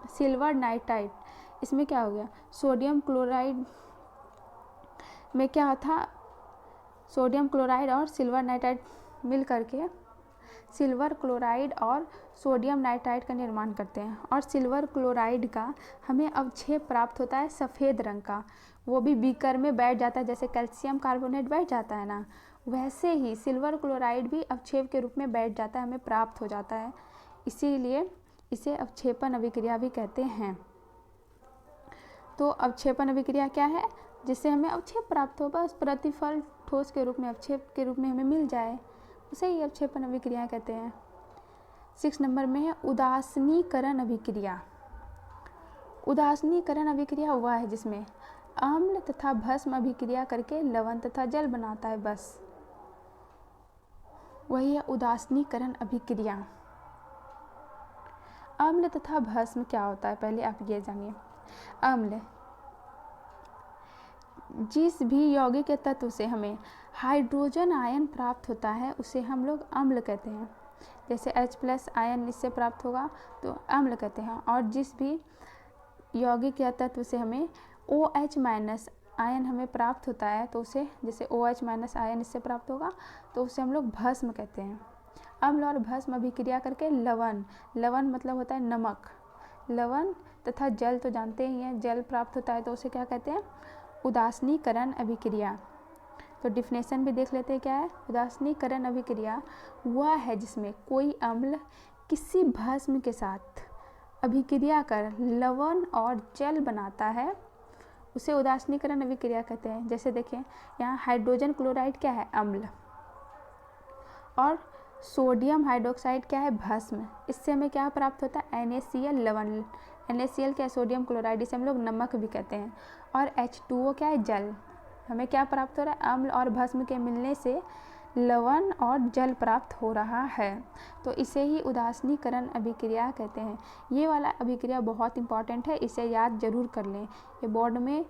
सिल्वर नाइट्राइड। इसमें क्या हो गया? सोडियम क्लोराइड में क्या था? सोडियम क्लोराइड और सिल्वर नाइट्राइड मिल करके सिल्वर क्लोराइड और सोडियम नाइट्राइड का निर्माण करते हैं और सिल्वर क्लोराइड का हमें अवक्षेप प्राप्त होता है सफ़ेद रंग का, वो भी बीकर में बैठ जाता है। जैसे कैल्शियम कार्बोनेट बैठ जाता है ना, वैसे ही सिल्वर क्लोराइड भी अवक्षेप के रूप में बैठ जाता है, हमें प्राप्त हो जाता है। इसीलिए इसे अवक्षेपण अभिक्रिया भी कहते हैं। तो अवक्षेपण अभिक्रिया क्या है? जिससे हमें अवक्षेप प्राप्त हो, बस प्रतिफल ठोस के रूप में अवक्षेप के रूप में हमें मिल जाए, उसे ही अवक्षेपण अभिक्रिया कहते हैं। 6 नंबर में है उदासीनीकरण अभिक्रिया। उदासीनीकरण अभिक्रिया हुआ है जिसमें अम्ल तथा भस्म अभिक्रिया करके लवण तथा जल बनाता है, बस वही है उदासीनीकरण अभिक्रिया। अम्ल तथा भस्म क्या होता है पहले आप ये जानिए। अम्ल जिस भी यौगिक तत्व से हमें हाइड्रोजन आयन प्राप्त होता है उसे हम लोग अम्ल कहते हैं। जैसे H+ आयन इससे प्राप्त होगा तो अम्ल कहते हैं। और जिस भी यौगिक या तत्व से हमें OH- आयन हमें प्राप्त होता है तो उसे, जैसे OH- आयन इससे प्राप्त होगा तो उसे हम लोग भस्म कहते हैं। अम्ल और भस्म अभिक्रिया करके लवण, लवण मतलब होता है नमक, लवण तथा जल तो जानते ही हैं, जल प्राप्त होता है तो उसे क्या कहते हैं, उदासीनीकरण अभिक्रिया। तो डिफिनेशन भी देख लेते हैं क्या है। उदासीनीकरण अभिक्रिया वह है जिसमें कोई अम्ल किसी भस्म के साथ अभिक्रिया कर लवण और जल बनाता है, उसे उदासीनीकरण अभिक्रिया कहते हैं। जैसे देखिए यहाँ हाइड्रोजन क्लोराइड क्या है, अम्ल, और सोडियम हाइड्रोक्साइड क्या है, भस्म। इससे हमें क्या प्राप्त होता है, NaCl, लवण। NaCl क्या है, सोडियम क्लोराइड, इसे हम लोग नमक भी कहते हैं। और H2O क्या है, जल। हमें क्या प्राप्त हो रहा है, अम्ल और भस्म के मिलने से लवण और जल प्राप्त हो रहा है, तो इसे ही उदासीनीकरण अभिक्रिया कहते हैं। ये वाला अभिक्रिया बहुत इंपॉर्टेंट है, इसे याद जरूर कर लें, ये बोर्ड में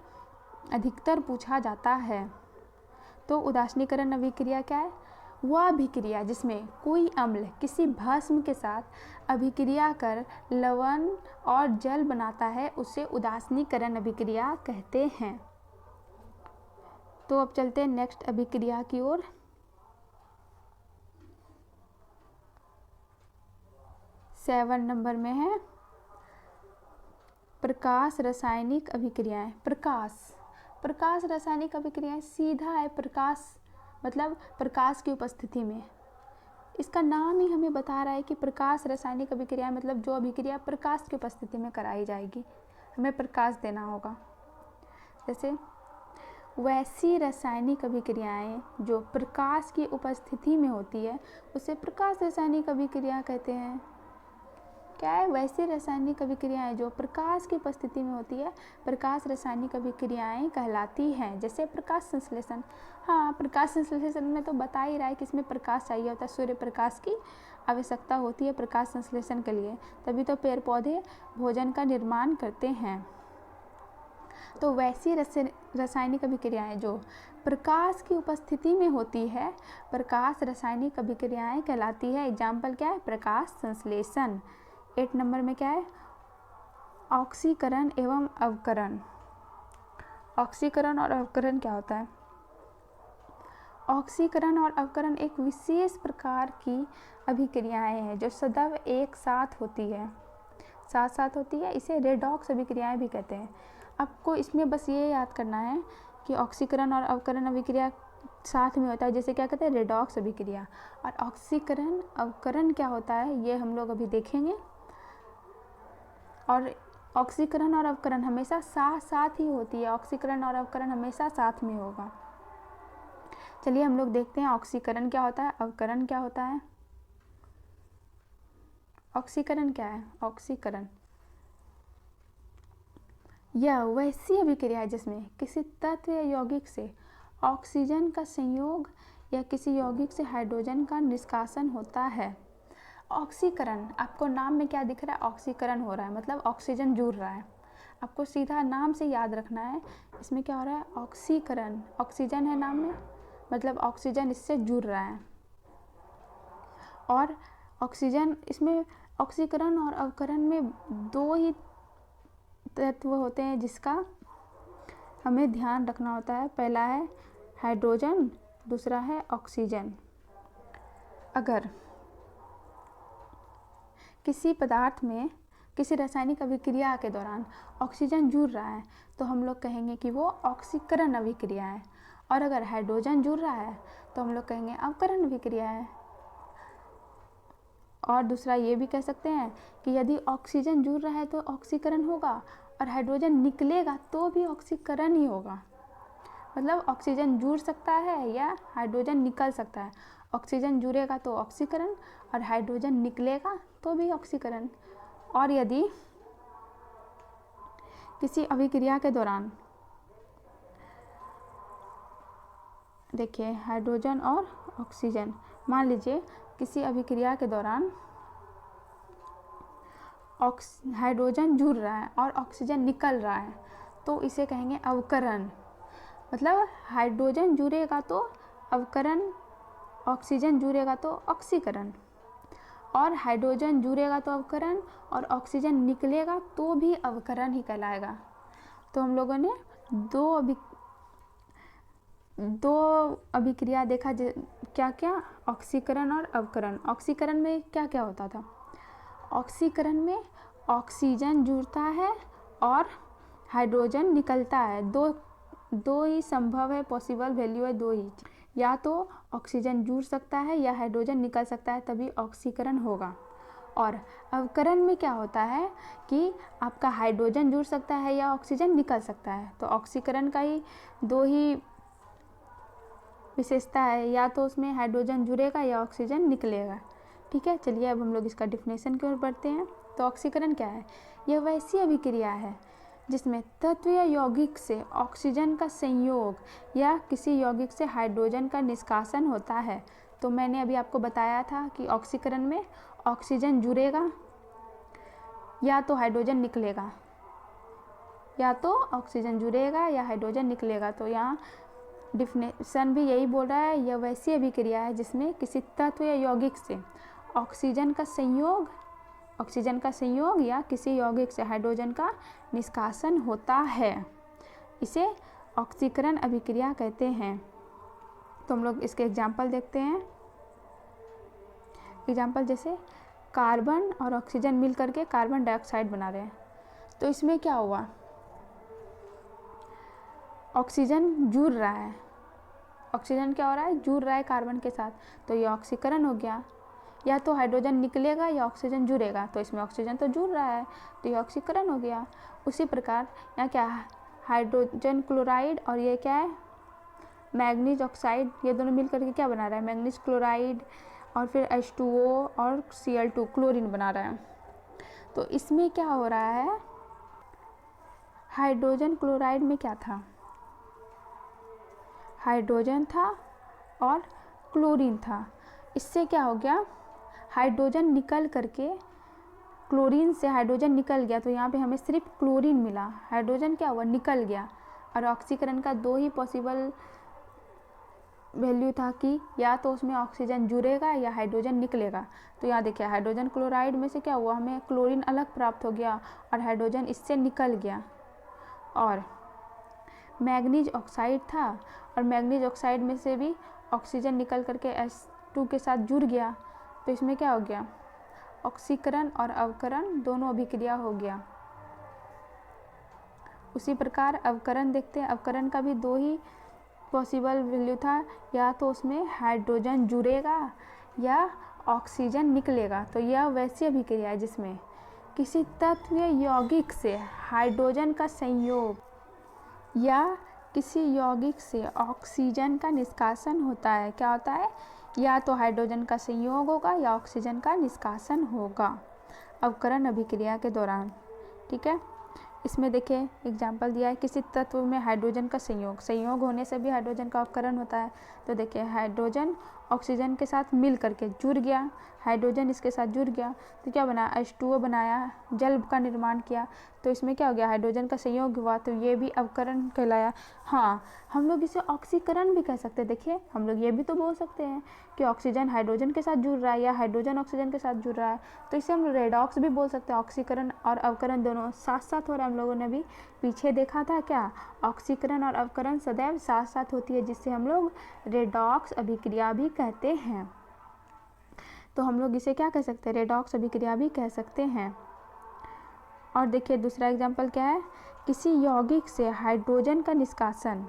अधिकतर पूछा जाता है। तो उदासीनीकरण अभिक्रिया क्या है, वह अभिक्रिया जिसमें कोई अम्ल किसी भस्म के साथ अभिक्रिया कर लवण और जल बनाता है, उसे उदासीनीकरण अभिक्रिया कहते हैं। तो अब चलते हैं नेक्स्ट अभिक्रिया की ओर। 7 नंबर में है प्रकाश रासायनिक अभिक्रियाएं। प्रकाश रासायनिक अभिक्रियाएं सीधा है, प्रकाश मतलब प्रकाश की उपस्थिति में। इसका नाम ही हमें बता रहा है कि प्रकाश रासायनिक अभिक्रिया मतलब जो अभिक्रिया प्रकाश की उपस्थिति में कराई जाएगी, हमें प्रकाश देना होगा। जैसे वैसी रासायनिक अभिक्रियाएं जो प्रकाश की उपस्थिति में होती है, उसे प्रकाश रासायनिक अभिक्रिया कहते हैं। क्या है, वैसी रासायनिक अभिक्रियाएं जो प्रकाश की उपस्थिति में होती है, प्रकाश रासायनिक अभिक्रियाएं कहलाती हैं। जैसे प्रकाश संश्लेषण, हाँ प्रकाश संश्लेषण में तो बता ही रहा है कि इसमें प्रकाश चाहिए होता है, सूर्य प्रकाश की आवश्यकता होती है प्रकाश संश्लेषण के लिए, तभी तो पेड़ पौधे भोजन का निर्माण करते हैं। तो वैसी रासायनिक अभिक्रियाएं जो प्रकाश की उपस्थिति में होती है, प्रकाश रासायनिक अभिक्रियाएं कहलाती है। एग्जाम्पल क्या है, प्रकाश संश्लेषण। 8 नंबर में क्या है, ऑक्सीकरण एवं अवकरण। ऑक्सीकरण और अवकरण क्या होता है, ऑक्सीकरण और अवकरण एक विशेष प्रकार की अभिक्रियाएं हैं जो सदैव एक साथ होती है, साथ होती है, इसे रेडॉक्स अभिक्रियाएं भी कहते हैं। आपको इसमें बस ये याद करना है कि ऑक्सीकरण और अवकरण अभिक्रिया साथ में होता है, जैसे क्या कहते हैं, रेडॉक्स अभिक्रिया। और ऑक्सीकरण अवकरण क्या होता है ये हम लोग अभी देखेंगे। और ऑक्सीकरण और अवकरण हमेशा साथ ही होती है, ऑक्सीकरण और अवकरण हमेशा साथ में होगा। चलिए हम लोग देखते हैं ऑक्सीकरण क्या होता है, अवकरण क्या होता है। ऑक्सीकरण क्या है, ऑक्सीकरण यह वैसी अभिक्रिया है जिसमें किसी तत्व या यौगिक से ऑक्सीजन का संयोग या किसी यौगिक से हाइड्रोजन का निष्कासन होता है। ऑक्सीकरण, आपको नाम में क्या दिख रहा है, ऑक्सीकरण हो रहा है, मतलब ऑक्सीजन जुड़ रहा है। आपको सीधा नाम से याद रखना है, इसमें क्या हो रहा है, ऑक्सीकरण, ऑक्सीजन है नाम में, मतलब ऑक्सीजन इससे जुड़ रहा है। और ऑक्सीजन, इसमें ऑक्सीकरण और अवकरण में 2 ही तत्व होते हैं जिसका हमें ध्यान रखना होता है। पहला है हाइड्रोजन, दूसरा है ऑक्सीजन। अगर किसी पदार्थ में किसी रासायनिक अभिक्रिया के दौरान ऑक्सीजन जुड़ रहा है तो हम लोग कहेंगे कि वो ऑक्सीकरण अभिक्रिया है, और अगर हाइड्रोजन जुड़ रहा है तो हम लोग कहेंगे अवकरण अभिक्रिया है। और दूसरा ये भी कह सकते हैं कि यदि ऑक्सीजन जुड़ रहा है तो ऑक्सीकरण होगा, और हाइड्रोजन निकलेगा तो भी ऑक्सीकरण ही होगा। मतलब ऑक्सीजन जुड़ सकता है या हाइड्रोजन निकल सकता है, ऑक्सीजन जुड़ेगा तो ऑक्सीकरण और हाइड्रोजन निकलेगा तो भी ऑक्सीकरण। और यदि किसी अभिक्रिया के दौरान, देखिए हाइड्रोजन और ऑक्सीजन, मान लीजिए किसी अभिक्रिया के दौरान हाइड्रोजन जुड़ रहा है और ऑक्सीजन निकल रहा है तो इसे कहेंगे अवकरण। मतलब हाइड्रोजन जुड़ेगा तो अवकरण, ऑक्सीजन जुड़ेगा तो ऑक्सीकरण, और हाइड्रोजन जुड़ेगा तो अवकरण और ऑक्सीजन निकलेगा तो भी अवकरण ही कहलाएगा। तो हम लोगों ने दो अभिक्रिया देखा, क्या क्या, ऑक्सीकरण और अवकरण। ऑक्सीकरण में क्या क्या होता था? ऑक्सीकरण में ऑक्सीजन जुड़ता है और हाइड्रोजन निकलता है। दो ही संभव है, पॉसिबल वैल्यू है दो ही, या तो ऑक्सीजन जुड़ सकता है या हाइड्रोजन निकल सकता है, तभी ऑक्सीकरण होगा। और अवकरण में क्या होता है कि आपका हाइड्रोजन जुड़ सकता है या ऑक्सीजन निकल सकता है। तो ऑक्सीकरण का ही दो ही विशेषता है, या तो उसमें हाइड्रोजन जुड़ेगा या ऑक्सीजन निकलेगा। ठीक है, चलिए अब हम लोग इसका डिफिनेशन की ओर बढ़ते हैं। तो ऑक्सीकरण क्या है? यह वैसी अभिक्रिया है जिसमें तत्व या यौगिक से ऑक्सीजन का संयोग या किसी यौगिक से हाइड्रोजन का निष्कासन होता है। तो मैंने अभी आपको बताया था कि ऑक्सीकरण में ऑक्सीजन जुड़ेगा या तो हाइड्रोजन निकलेगा, या तो ऑक्सीजन जुड़ेगा या हाइड्रोजन निकलेगा। तो यहाँ डिफिनेशन भी यही बोल रहा है, यह वैसी अभिक्रिया है जिसमें किसी तत्व या यौगिक से ऑक्सीजन का संयोग या किसी यौगिक से हाइड्रोजन का निष्कासन होता है। इसे ऑक्सीकरण अभिक्रिया कहते हैं। तो हम लोग इसके एग्जाम्पल देखते हैं। एग्जाम्पल जैसे कार्बन और ऑक्सीजन मिल करके कार्बन डाइऑक्साइड बना रहे हैं। तो इसमें क्या हुआ? ऑक्सीजन जुड़ रहा है। ऑक्सीजन क्या हो रहा है? जुड़ रहा है कार्बन के साथ, तो ये ऑक्सीकरण हो गया। या तो हाइड्रोजन निकलेगा या ऑक्सीजन जुड़ेगा, तो इसमें ऑक्सीजन तो जुड़ रहा है, तो ये ऑक्सीकरण हो गया। उसी प्रकार यहाँ क्या है? हाइड्रोजन क्लोराइड और ये क्या है? मैग्नीज ऑक्साइड, ये दोनों मिल करके क्या बना रहा है? मैग्नीज क्लोराइड और फिर H2O और Cl2 क्लोरीन बना रहा है। तो इसमें क्या हो रहा है? हाइड्रोजन क्लोराइड में क्या था? हाइड्रोजन था और क्लोरीन था। इससे क्या हो गया? हाइड्रोजन निकल करके, क्लोरीन से हाइड्रोजन निकल गया, तो यहाँ पे हमें सिर्फ क्लोरीन मिला। हाइड्रोजन क्या हुआ? निकल गया। और ऑक्सीकरण का दो ही पॉसिबल वैल्यू था कि या तो उसमें ऑक्सीजन जुड़ेगा या हाइड्रोजन निकलेगा। तो यहाँ देखिए, हाइड्रोजन क्लोराइड में से क्या हुआ? हमें क्लोरीन अलग प्राप्त हो गया और हाइड्रोजन इससे निकल गया। और मैग्नीज ऑक्साइड था और मैग्नीज ऑक्साइड में से भी ऑक्सीजन निकल करके H2 के साथ जुड़ गया, तो इसमें क्या हो गया? ऑक्सीकरण और अवकरण दोनों अभिक्रिया हो गया। उसी प्रकार अवकरण देखते हैं। अवकरण का भी दो ही पॉसिबल वैल्यू था, या तो उसमें हाइड्रोजन जुड़ेगा या ऑक्सीजन निकलेगा। तो यह वैसी अभिक्रिया है जिसमें किसी तत्व या यौगिक से हाइड्रोजन का संयोग या किसी यौगिक से ऑक्सीजन का निष्कासन होता है। क्या होता है? या तो हाइड्रोजन का संयोग होगा या ऑक्सीजन का निष्कासन होगा अवकरण अभिक्रिया के दौरान। ठीक है, इसमें देखिए एग्जाम्पल दिया है, किसी तत्व में हाइड्रोजन का संयोग होने से भी हाइड्रोजन का अवकरण होता है। तो देखिए, हाइड्रोजन ऑक्सीजन के साथ मिल करके जुड़ गया, हाइड्रोजन इसके साथ जुड़ गया, तो क्या बना? H2O बनाया, जल का निर्माण किया। तो इसमें क्या हो गया? हाइड्रोजन का संयोग हुआ, तो ये भी अवकरण कहलाया। हाँ, हम लोग इसे ऑक्सीकरण भी कह सकते हैं। देखिए, हम लोग ये भी तो बोल सकते हैं कि ऑक्सीजन हाइड्रोजन के साथ जुड़ रहा है या हाइड्रोजन ऑक्सीजन के साथ जुड़ रहा है, तो इसे हम रेडॉक्स भी बोल सकते हैं। ऑक्सीकरण और अवकरण दोनों साथ साथ हो रहा है। हम लोगों ने भी पीछे देखा था क्या? ऑक्सीकरण और अवकरण सदैव साथ साथ होती है, जिससे हम लोग रेडॉक्स अभिक्रिया भी कहते हैं। तो हम लोग इसे क्या कह सकते हैं? रेडॉक्स अभिक्रिया भी कह सकते हैं। और देखिए दूसरा एग्जाम्पल क्या है? किसी यौगिक से हाइड्रोजन का निष्कासन।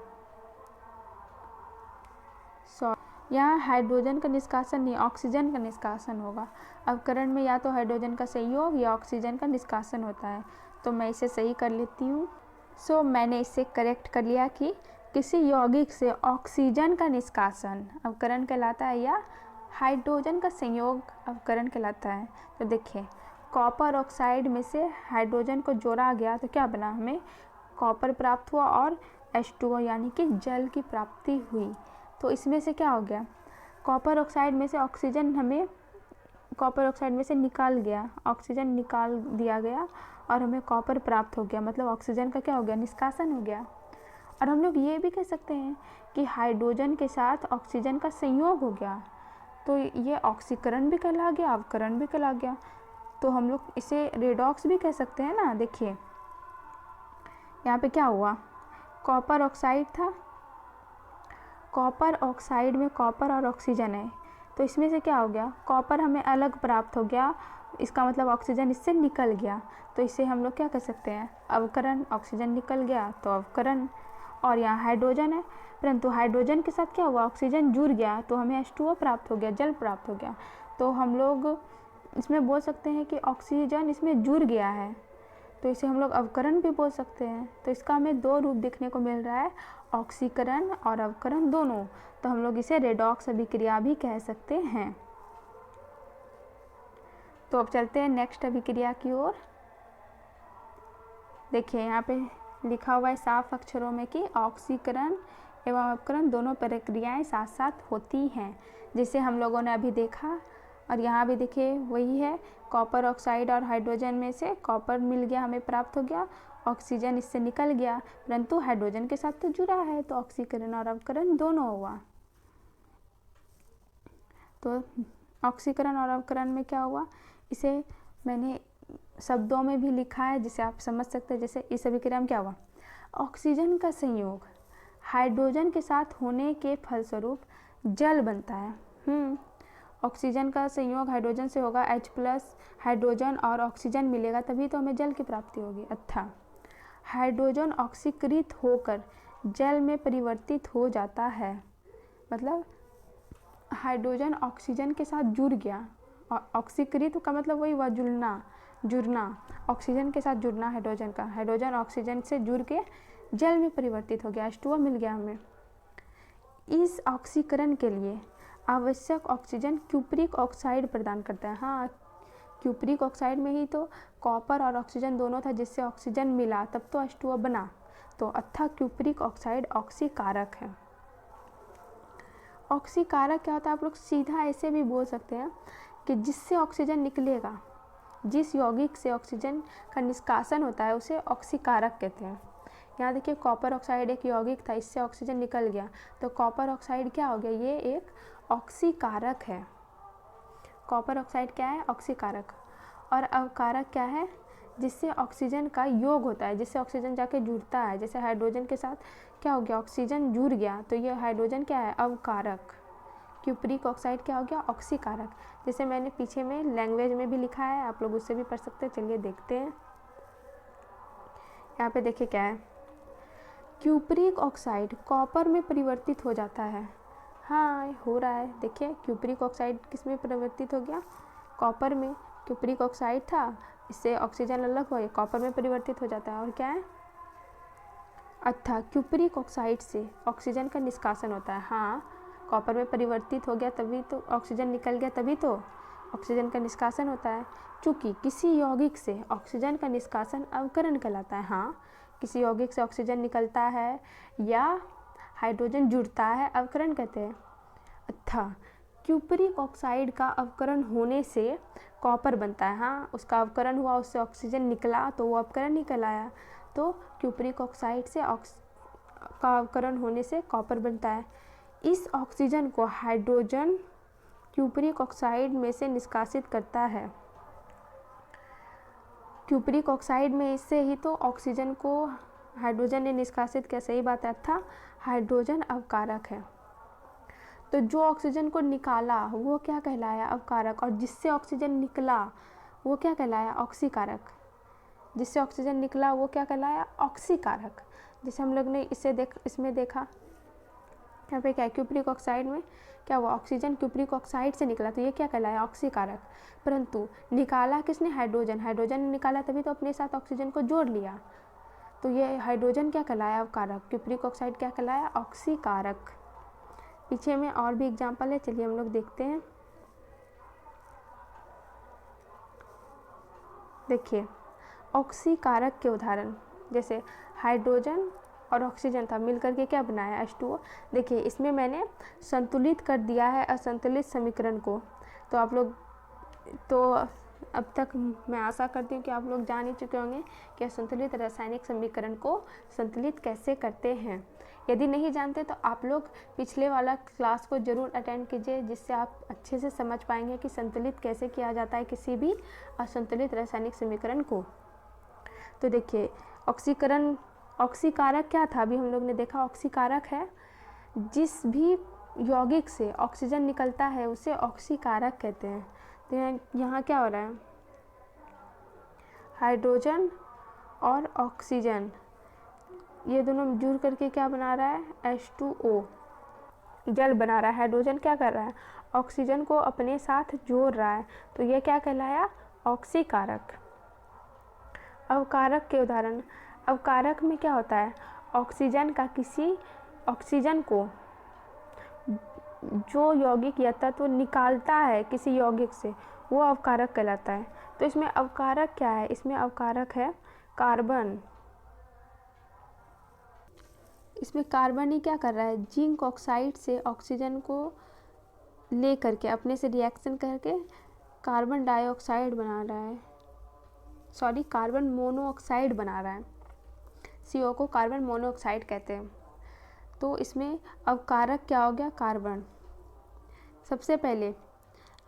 यहाँ हाइड्रोजन का निष्कासन नहीं, ऑक्सीजन का निष्कासन होगा। अवकरण में या तो हाइड्रोजन का संयोग या ऑक्सीजन का निष्कासन होता है। तो मैं इसे सही कर लेती हूँ। मैंने इसे करेक्ट कर लिया कि किसी यौगिक से ऑक्सीजन का निष्कासन अवकरण कहलाता है या हाइड्रोजन का संयोग अवकरण कहलाता है। तो देखिए, कॉपर ऑक्साइड में से हाइड्रोजन को जोड़ा गया, तो क्या बना? हमें कॉपर प्राप्त हुआ और H2O यानी कि जल की प्राप्ति हुई। तो इसमें से क्या हो गया? कॉपर ऑक्साइड में से ऑक्सीजन हमें कॉपर ऑक्साइड में से निकाल गया, ऑक्सीजन निकाल दिया गया और हमें कॉपर प्राप्त हो गया, मतलब ऑक्सीजन का क्या हो गया? निष्कासन हो गया। और हम लोग ये भी कह सकते हैं कि हाइड्रोजन के साथ ऑक्सीजन का संयोग हो गया, तो ये ऑक्सीकरण भी कहला गया, अवकरण भी कहला गया। तो हम लोग इसे रेडॉक्स भी कह सकते हैं ना। देखिए यहाँ पे क्या हुआ? कॉपर ऑक्साइड था कॉपर ऑक्साइड में कॉपर और ऑक्सीजन है, तो इसमें से क्या हो गया, कॉपर हमें अलग प्राप्त हो गया, इसका मतलब ऑक्सीजन इससे निकल गया, तो इसे हम लोग क्या कर सकते हैं, अवकरण। ऑक्सीजन निकल गया तो अवकरण। और यहाँ हाइड्रोजन है, परंतु हाइड्रोजन के साथ क्या हुआ, ऑक्सीजन जुड़ गया, तो हमें H2O प्राप्त हो गया, जल प्राप्त हो गया। तो हम लोग इसमें बोल सकते हैं कि ऑक्सीजन इसमें जुड़ गया है, तो इसे हम लोग अवकरण भी बोल सकते हैं। तो इसका हमें दो रूप देखने को मिल रहा है, ऑक्सीकरण और अवकरण दोनों। तो हम लोग इसे रेडॉक्स अभिक्रिया भी कह सकते हैं। तो अब चलते हैं नेक्स्ट अभिक्रिया की ओर। देखिए यहाँ पे लिखा हुआ है साफ अक्षरों में कि ऑक्सीकरण एवं अवकरण दोनों प्रक्रियाएं साथ साथ होती हैं, जिसे हम लोगों ने अभी देखा। और यहाँ भी देखिए वही है, कॉपर ऑक्साइड और हाइड्रोजन में से कॉपर मिल गया, हमें प्राप्त हो गया, ऑक्सीजन इससे निकल गया, परंतु हाइड्रोजन के साथ तो जुड़ा है, तो ऑक्सीकरण और अवकरण दोनों हुआ। तो ऑक्सीकरण और अवकरण में क्या हुआ, इसे मैंने शब्दों में भी लिखा है जिसे आप समझ सकते हैं। जैसे इस अभिक्रिया में क्या हुआ, ऑक्सीजन का संयोग हाइड्रोजन के साथ होने के फलस्वरूप जल बनता है। ऑक्सीजन का संयोग हाइड्रोजन से होगा, H+ हाइड्रोजन और ऑक्सीजन मिलेगा, तभी तो हमें जल की प्राप्ति होगी। अच्छा, हाइड्रोजन ऑक्सीकृत होकर जल में परिवर्तित हो जाता है, मतलब हाइड्रोजन ऑक्सीजन के साथ जुड़ गया। ऑक्सीकृत का मतलब वही हुआ, जुड़ना, ऑक्सीजन के साथ जुड़ना हाइड्रोजन का, हाइड्रोजन ऑक्सीजन से जुड़ के जल में परिवर्तित हो गया, H2O मिल गया हमें। इस ऑक्सीकरण के लिए आवश्यक ऑक्सीजन क्यूप्रिक ऑक्साइड प्रदान करता है। हाँ, क्यूप्रिक ऑक्साइड में ही तो कॉपर और ऑक्सीजन दोनों था, जिससे ऑक्सीजन मिला, तब तो H2O बना। तो अतः क्यूप्रिक ऑक्साइड ऑक्सीकारक है। ऑक्सीकारक क्या होता है, आप लोग सीधा ऐसे भी बोल सकते हैं कि जिससे ऑक्सीजन निकलेगा, जिस यौगिक से ऑक्सीजन का निष्कासन होता है, उसे ऑक्सीकारक कहते हैं। यहाँ देखिए कॉपर ऑक्साइड एक यौगिक था, इससे ऑक्सीजन निकल गया, तो कॉपर ऑक्साइड क्या हो गया, ये एक ऑक्सीकारक है। कॉपर ऑक्साइड क्या है, ऑक्सीकारक। और अवकारक क्या है, जिससे ऑक्सीजन का योग होता है, जिससे ऑक्सीजन जाके जुड़ता है। जैसे हाइड्रोजन के साथ क्या हो गया, ऑक्सीजन जुड़ गया, तो ये हाइड्रोजन क्या है, अवकारक। क्यूप्रिक ऑक्साइड क्या हो गया, ऑक्सीकारक। जैसे मैंने पीछे में लैंग्वेज में भी लिखा है, आप लोग उससे भी पढ़ सकते हैं। चलिए देखते हैं, यहाँ पे देखिए क्या है, क्यूप्रिक ऑक्साइड कॉपर में परिवर्तित हो जाता है। हाँ, हो रहा है, देखिए क्यूप्रिक ऑक्साइड किस में परिवर्तित हो गया, कॉपर में। क्यूप्रिक ऑक्साइड था, इससे ऑक्सीजन अलग हो, कॉपर में परिवर्तित हो जाता है। और क्या है, अच्छा, क्यूप्रिक ऑक्साइड से ऑक्सीजन का निष्कासन होता है। हाँ, कॉपर में परिवर्तित हो गया, तभी तो ऑक्सीजन निकल गया, तभी तो ऑक्सीजन का निष्कासन होता है। चूँकि किसी यौगिक से ऑक्सीजन का निष्कासन अवकरण कहलाता है। हाँ, किसी यौगिक से ऑक्सीजन निकलता है या हाइड्रोजन जुड़ता है, अवकरण कहते हैं। अच्छा, क्यूप्रिक ऑक्साइड का अवकरण होने से कॉपर बनता है। हाँ, उसका अवकरण हुआ, उससे ऑक्सीजन निकला, तो वो अवकरण ही कहलाया। तो क्यूप्रिक ऑक्साइड से का अवकरण होने से कॉपर बनता है। इस ऑक्सीजन को हाइड्रोजन क्यूप्रिक ऑक्साइड में से निष्कासित करता है। क्यूप्रिक ऑक्साइड में इससे ही तो ऑक्सीजन को हाइड्रोजन ने निष्कासित किया, सही बात है, था हाइड्रोजन अवकारक है। तो जो ऑक्सीजन को निकाला वो क्या कहलाया, अवकारक, और जिससे ऑक्सीजन निकला वो क्या कहलाया, ऑक्सीकारक। जिससे ऑक्सीजन निकला वो क्या कहलाया, ऑक्सीकारक। जैसे हम लोग ने इसमें देखा, यहाँ पे क्या है, क्यूप्रिक ऑक्साइड में क्या हुआ, ऑक्सीजन क्यूप्रिक ऑक्साइड से निकला, तो ये क्या कहलाया, ऑक्सीकारक। परंतु निकाला किसने, हाइड्रोजन ने निकाला, तभी तो अपने साथ ऑक्सीजन को जोड़ लिया, तो ये हाइड्रोजन क्या कहलाया, अवकारक। क्यूप्रिक ऑक्साइड क्या कहलाया, ऑक्सीकारक। पीछे में और भी एग्जाम्पल है, चलिए हम लोग देखते हैं। देखिए ऑक्सीकारक के उदाहरण, जैसे हाइड्रोजन और ऑक्सीजन था, मिलकर के क्या बनाया, H2O। देखिए इसमें मैंने संतुलित कर दिया है असंतुलित समीकरण को। तो आप लोग तो अब तक मैं आशा करती हूँ कि आप लोग जान ही चुके होंगे कि असंतुलित रासायनिक समीकरण को संतुलित कैसे करते हैं। यदि नहीं जानते तो आप लोग पिछले वाला क्लास को ज़रूर अटेंड कीजिए, जिससे आप अच्छे से समझ पाएंगे कि संतुलित कैसे किया जाता है किसी भी असंतुलित रासायनिक समीकरण को। तो देखिए ऑक्सीकारक क्या था, अभी हम लोग ने देखा ऑक्सीकारक है, जिस भी यौगिक से ऑक्सीजन निकलता है उसे ऑक्सीकारक कहते हैं। तो यहाँ क्या हो रहा है, हाइड्रोजन और ऑक्सीजन ये दोनों जुड़ करके क्या बना रहा है, H2O जल बना रहा है। हाइड्रोजन क्या कर रहा है, ऑक्सीजन को अपने साथ जोड़ रहा है, तो ये क्या कहलाया, ऑक्सीकारक। अवकारक के उदाहरण, अवकारक में क्या होता है, ऑक्सीजन का किसी ऑक्सीजन को जो यौगिक या तत्व निकालता है किसी यौगिक से वो अवकारक कहलाता है। तो इसमें अवकारक क्या है, इसमें अवकारक है कार्बन। इसमें कार्बन ही क्या कर रहा है, जिंक ऑक्साइड से ऑक्सीजन को ले करके अपने से रिएक्शन करके कार्बन डाइऑक्साइड बना रहा है, सॉरी कार्बन मोनोऑक्साइड बना रहा है। CO को कार्बन मोनोऑक्साइड कहते हैं। तो इसमें अवकारक क्या हो गया, कार्बन। सबसे पहले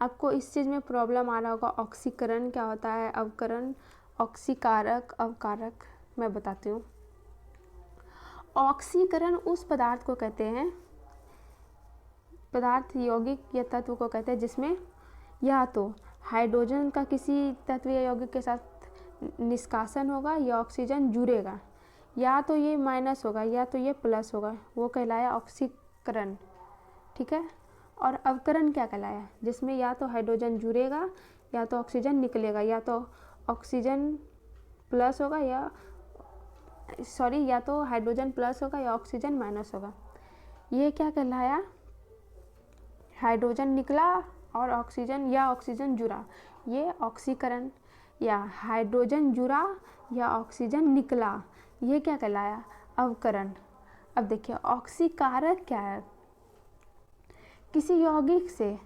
आपको इस चीज़ में प्रॉब्लम आ रहा होगा, ऑक्सीकरण क्या होता है, अवकरण, ऑक्सीकारक, अवकारक। मैं बताती हूँ। ऑक्सीकरण उस पदार्थ को कहते हैं, पदार्थ यौगिक या तत्व को कहते हैं जिसमें या तो हाइड्रोजन का किसी तत्व या यौगिक के साथ निष्कासन होगा या ऑक्सीजन जुड़ेगा, या तो ये माइनस होगा या तो ये प्लस होगा, वो कहलाया ऑक्सीकरण। ठीक है। और अवकरण क्या कहलाया, जिसमें या तो हाइड्रोजन जुड़ेगा या तो ऑक्सीजन निकलेगा, या तो ऑक्सीजन प्लस होगा या या तो हाइड्रोजन प्लस होगा या ऑक्सीजन माइनस होगा। ये क्या कहलाया, हाइड्रोजन निकला और ऑक्सीजन या ऑक्सीजन जुड़ा, ये ऑक्सीकरण। या हाइड्रोजन जुड़ा या ऑक्सीजन निकला, ये क्या कहलाया, अवकरण। अब देखिए ऑक्सीकारक क्या है, किसी यौगिक से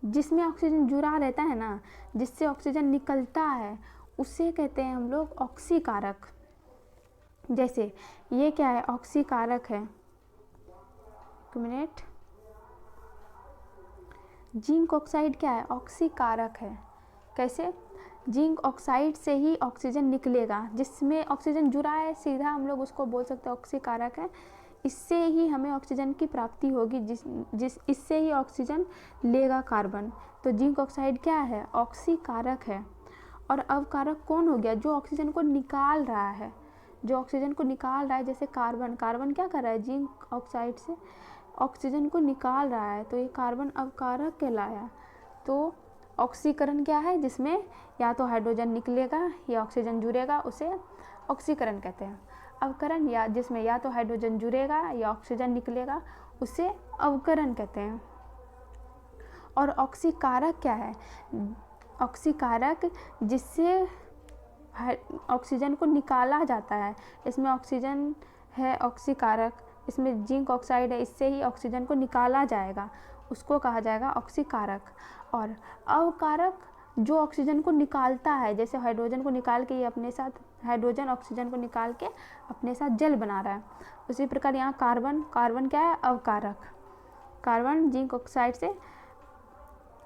जिसमें ऑक्सीजन जुड़ा रहता है ना, जिससे ऑक्सीजन निकलता है, उसे कहते हैं हम लोग ऑक्सीकारक। जैसे ये क्या है, ऑक्सीकारक है, एक मिनट, जिंक ऑक्साइड क्या है, ऑक्सीकारक है। कैसे, जिंक ऑक्साइड से ही ऑक्सीजन निकलेगा, जिसमें ऑक्सीजन जुड़ा है सीधा हम लोग उसको बोल सकते हैं ऑक्सीकारक है। इससे ही हमें ऑक्सीजन की प्राप्ति होगी, इससे ही ऑक्सीजन लेगा कार्बन। तो जिंक ऑक्साइड क्या है, ऑक्सीकारक है। और अवकारक कौन हो गया, जो ऑक्सीजन को निकाल रहा है, जो ऑक्सीजन को निकाल रहा है। जैसे कार्बन, कार्बन क्या कर रहा है, जिंक ऑक्साइड से ऑक्सीजन को निकाल रहा है, तो ये कार्बन अवकारक कहलाया। तो ऑक्सीकरण क्या है, जिसमें या तो हाइड्रोजन निकलेगा या ऑक्सीजन जुड़ेगा, उसे ऑक्सीकरण कहते हैं। अवकरण या जिसमें या तो हाइड्रोजन जुड़ेगा या ऑक्सीजन निकलेगा, उसे अवकरण कहते हैं। और ऑक्सीकारक क्या है, ऑक्सीकारक जिससे ऑक्सीजन को निकाला जाता है, इसमें ऑक्सीजन है ऑक्सीकारक, इसमें जिंक ऑक्साइड है, इससे ही ऑक्सीजन को निकाला जाएगा, उसको कहा जाएगा ऑक्सीकारक। और अवकारक जो ऑक्सीजन को निकालता है, जैसे हाइड्रोजन को निकाल के ये अपने साथ, हाइड्रोजन ऑक्सीजन को निकाल के अपने साथ जल बना रहा है, उसी प्रकार यहाँ कार्बन, कार्बन क्या है, अवकारक। कार्बन जिंक ऑक्साइड से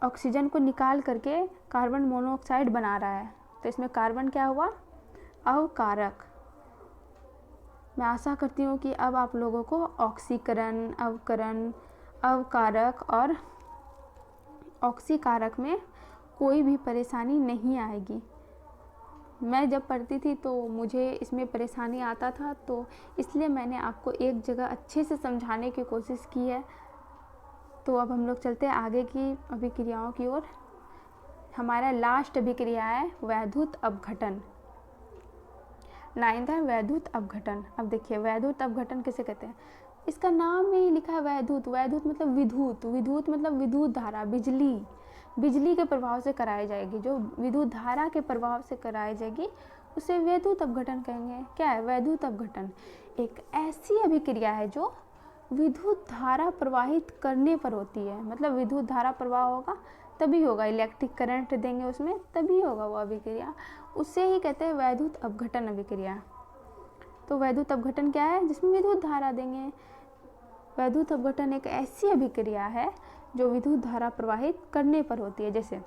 ऑक्सीजन को निकाल करके कार्बन मोनोऑक्साइड बना रहा है, तो इसमें कार्बन क्या हुआ, अवकारक। मैं आशा करती हूँ कि अब आप लोगों को ऑक्सीकरण, अवकरण, अवकारक और ऑक्सीकारक में कोई भी परेशानी नहीं आएगी। मैं जब पढ़ती थी तो मुझे इसमें परेशानी आता था, तो इसलिए मैंने आपको एक जगह अच्छे से समझाने की कोशिश की है। तो अब हम लोग चलते हैं आगे की अभिक्रियाओं की ओर। हमारा लास्ट अभिक्रिया है वैद्युत अपघटन। 9th है वैद्युत अपघटन। अब देखिए वैद्युत अपघटन किसे कहते हैं, इसका नाम में ही लिखा है वैद्युत। वैद्युत मतलब विद्युत, विद्युत मतलब विद्युत धारा, बिजली, बिजली के प्रभाव से कराई जाएगी, जो विद्युत धारा के प्रभाव से कराई जाएगी उसे वैद्युत अपघटन कहेंगे। क्या है वैद्युत अपघटन, एक ऐसी अभिक्रिया है जो विद्युत धारा प्रवाहित करने पर होती है। मतलब विद्युत धारा प्रवाह होगा तभी होगा, इलेक्ट्रिक करंट देंगे उसमें तभी होगा वो अभिक्रिया, उससे ही कहते हैं वैद्युत अपघटन अभिक्रिया। तो वैद्युत अपघटन क्या है, जिसमें विद्युत धारा देंगे। वैद्युत अपघटन एक ऐसी अभिक्रिया है जो विद्युत धारा प्रवाहित करने पर होती है। जैसे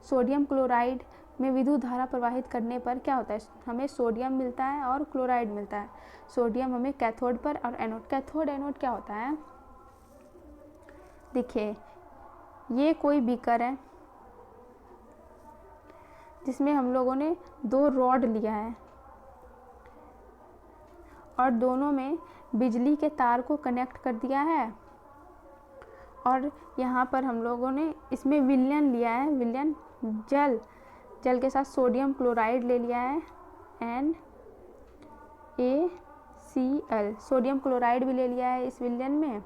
सोडियम क्लोराइड में विद्युत धारा प्रवाहित करने पर क्या होता है, हमें सोडियम मिलता है और क्लोराइड मिलता है। सोडियम हमें कैथोड पर और एनोड, कैथोड एनोड क्या होता है, देखिए ये कोई बीकर है जिसमें हम लोगों ने 2 रॉड लिया है और दोनों में बिजली के तार को कनेक्ट कर दिया है, और यहाँ पर हम लोगों ने इसमें विलयन लिया है, विलयन जल के साथ सोडियम क्लोराइड ले लिया है NaCl, सोडियम क्लोराइड भी ले लिया है इस विलयन में,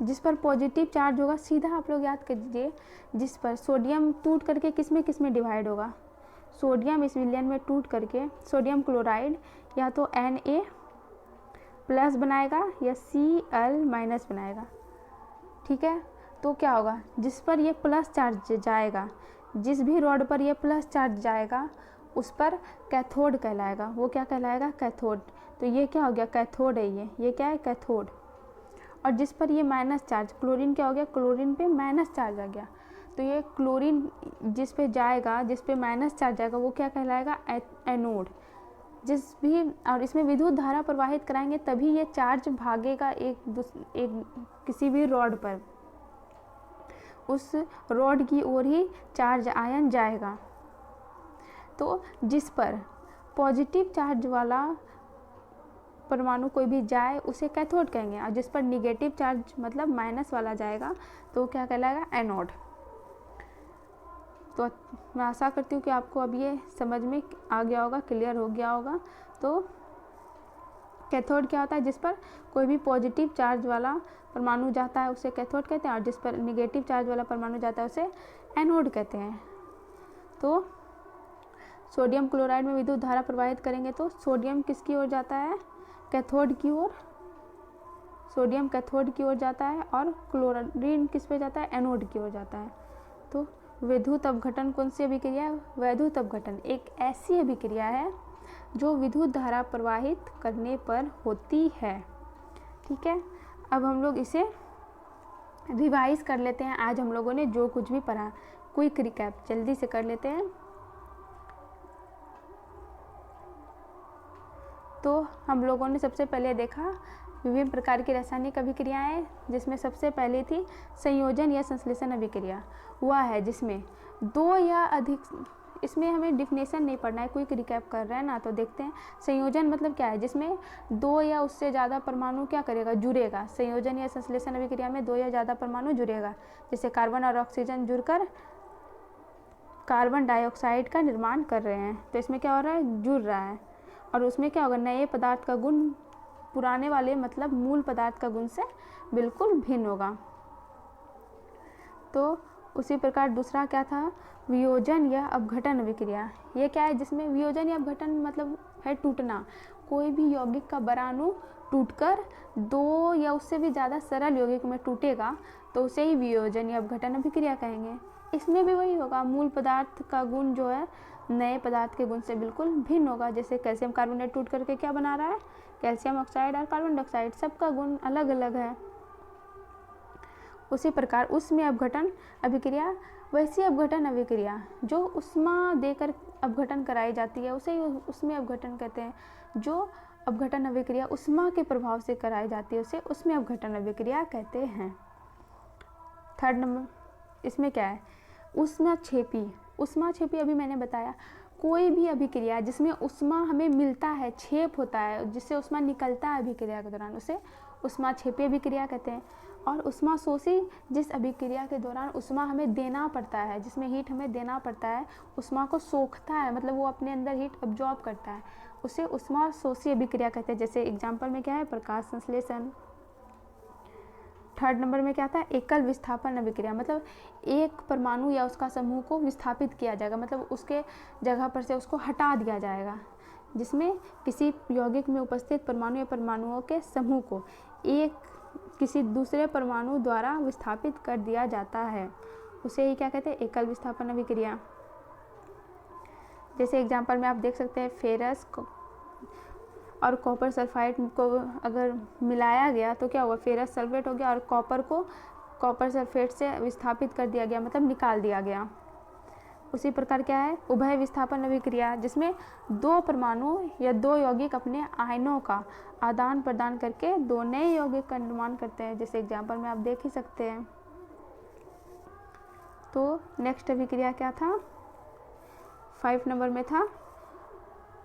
जिस पर पॉजिटिव चार्ज होगा। सीधा आप लोग याद कर दीजिए, जिस पर सोडियम टूट करके किस में डिवाइड होगा, सोडियम इस विलयन में टूट करके सोडियम क्लोराइड या तो Na प्लस बनाएगा या Cl माइनस बनाएगा। ठीक है, तो क्या होगा, जिस पर ये प्लस चार्ज जाएगा, जिस भी रॉड पर ये प्लस चार्ज जाएगा उस पर कैथोड कहलाएगा। वो क्या कहलाएगा, कैथोड। तो ये क्या हो गया, कैथोड है ये क्या है, कैथोड। और जिस पर ये माइनस चार्ज, क्लोरीन क्या हो गया, क्लोरीन पे माइनस चार्ज आ गया, तो ये क्लोरीन जिस पे जाएगा, जिस पे माइनस चार्ज जाएगा वो क्या कहलाएगा, एनोड। जिस भी, और इसमें विद्युत धारा प्रवाहित कराएंगे तभी ये चार्ज भागेगा एक किसी भी रॉड पर, उस रॉड की ओर ही चार्ज आयन जाएगा। तो जिस पर पॉजिटिव चार्ज वाला परमाणु कोई भी जाए उसे कैथोड कहेंगे, और जिस पर निगेटिव चार्ज मतलब माइनस वाला जाएगा तो क्या कहलाएगा, एनोड। तो मैं आशा करती हूँ कि आपको अब ये समझ में आ गया होगा, क्लियर हो गया होगा। तो कैथोड क्या होता है, जिस पर कोई भी पॉजिटिव चार्ज वाला परमाणु जाता है उसे कैथोड कहते हैं, और जिस पर निगेटिव चार्ज वाला परमाणु जाता है उसे एनोड कहते हैं। तो सोडियम क्लोराइड में विद्युत धारा प्रवाहित करेंगे तो सोडियम किसकी ओर जाता है, कैथोड की ओर, सोडियम कैथोड की ओर जाता है, और क्लोरीन किस पे जाता है, एनोड की ओर जाता है। तो विद्युत अपघटन कौन सी अभिक्रिया है, वैद्युत अपघटन एक ऐसी अभिक्रिया है जो विद्युत धारा प्रवाहित करने पर होती है। ठीक है, अब हम लोग इसे रिवाइज कर लेते हैं। आज हम लोगों ने जो कुछ भी पढ़ा, क्विक रिकैप जल्दी से कर लेते हैं। तो हम लोगों ने सबसे पहले देखा विभिन्न प्रकार की रासायनिक अभिक्रियाएं, जिसमें सबसे पहले थी संयोजन या संश्लेषण अभिक्रिया। वह है जिसमें 2 या अधिक, इसमें हमें डिफिनेशन नहीं पढ़ना है, क्विक रिकैप कर रहे हैं ना, तो देखते हैं। संयोजन मतलब क्या है, जिसमें 2 या उससे ज़्यादा परमाणु क्या करेगा, जुड़ेगा। संयोजन या संश्लेषण अभिक्रिया में 2 या ज़्यादा परमाणु जुड़ेगा, जैसे कार्बन और ऑक्सीजन जुड़कर कार्बन डाइऑक्साइड का निर्माण कर रहे हैं, तो इसमें क्या हो रहा है, जुड़ रहा है। और उसमें क्या होगा, नए पदार्थ का गुण पुराने वाले मतलब मूल पदार्थ का गुण से बिल्कुल भिन्न होगा। तो उसी प्रकार दूसरा क्या था, वियोजन या अपघटन अभिक्रिया। ये क्या है, जिसमें वियोजन या अपघटन मतलब है टूटना। कोई भी यौगिक का बड़ा अणु टूटकर 2 या उससे भी ज़्यादा सरल यौगिक में टूटेगा तो उसे ही वियोजन या अपघटन अभिक्रिया कहेंगे। इसमें भी वही होगा, मूल पदार्थ का गुण जो है नए पदार्थ के गुण से बिल्कुल भिन्न होगा। जैसे कैल्शियम कार्बोनेट टूट करके क्या बना रहा है, कैल्शियम ऑक्साइड और कार्बन डाइऑक्साइड, सबका गुण अलग अलग है। उसी प्रकार उसमें अपघटन अभिक्रिया, वैसी अपघटन अभिक्रिया जो उष्मा देकर अपघटन कराई जाती है उसे उसमें अपघटन कहते हैं। जो अपघटन अभिक्रिया उष्मा के प्रभाव से कराई जाती है उसे उसमें अपघटन अभिक्रिया कहते हैं। 3rd नंबर इसमें क्या है, ऊष्माक्षेपी अभी मैंने बताया, कोई भी अभिक्रिया जिसमें उष्मा हमें मिलता है, छेप होता है, जिससे उष्मा निकलता है अभिक्रिया के दौरान, उसे ऊष्माक्षेपी अभिक्रिया कहते हैं। और ऊष्माशोषी, जिस अभिक्रिया के दौरान उष्मा हमें देना पड़ता है, जिसमें हीट हमें देना पड़ता है, उष्मा को सोखता है, मतलब वो अपने अंदर हीट अब्जॉर्ब करता है, उसे ऊष्माशोषी अभिक्रिया कहते हैं। जैसे एग्जाम्पल में क्या है, प्रकाश संश्लेषण। 3rd नंबर में क्या था, एकल विस्थापन अभिक्रिया, मतलब एक परमाणु या उसका समूह को विस्थापित किया जाएगा, मतलब उसके जगह पर से उसको हटा दिया जाएगा, जिसमें किसी यौगिक में उपस्थित परमाणु या परमाणुओं के समूह को एक किसी दूसरे परमाणु द्वारा विस्थापित कर दिया जाता है, उसे ही क्या कहते हैं, एकल विस्थापन अभिक्रिया। जैसे एग्जाम्पल में आप देख सकते हैं, फेरस और कॉपर सल्फाइड को अगर मिलाया गया तो क्या हुआ, फेरस सल्फेट हो गया, और कॉपर को कॉपर सल्फेट से विस्थापित कर दिया गया, मतलब निकाल दिया गया। उसी प्रकार क्या है उभय विस्थापन अभिक्रिया, जिसमें दो परमाणु या दो यौगिक अपने आयनों का आदान प्रदान करके दो नए यौगिक का निर्माण करते हैं, जैसे एग्जाम्पल में आप देख ही सकते हैं। तो नेक्स्ट अभिक्रिया क्या था, 5 नंबर में था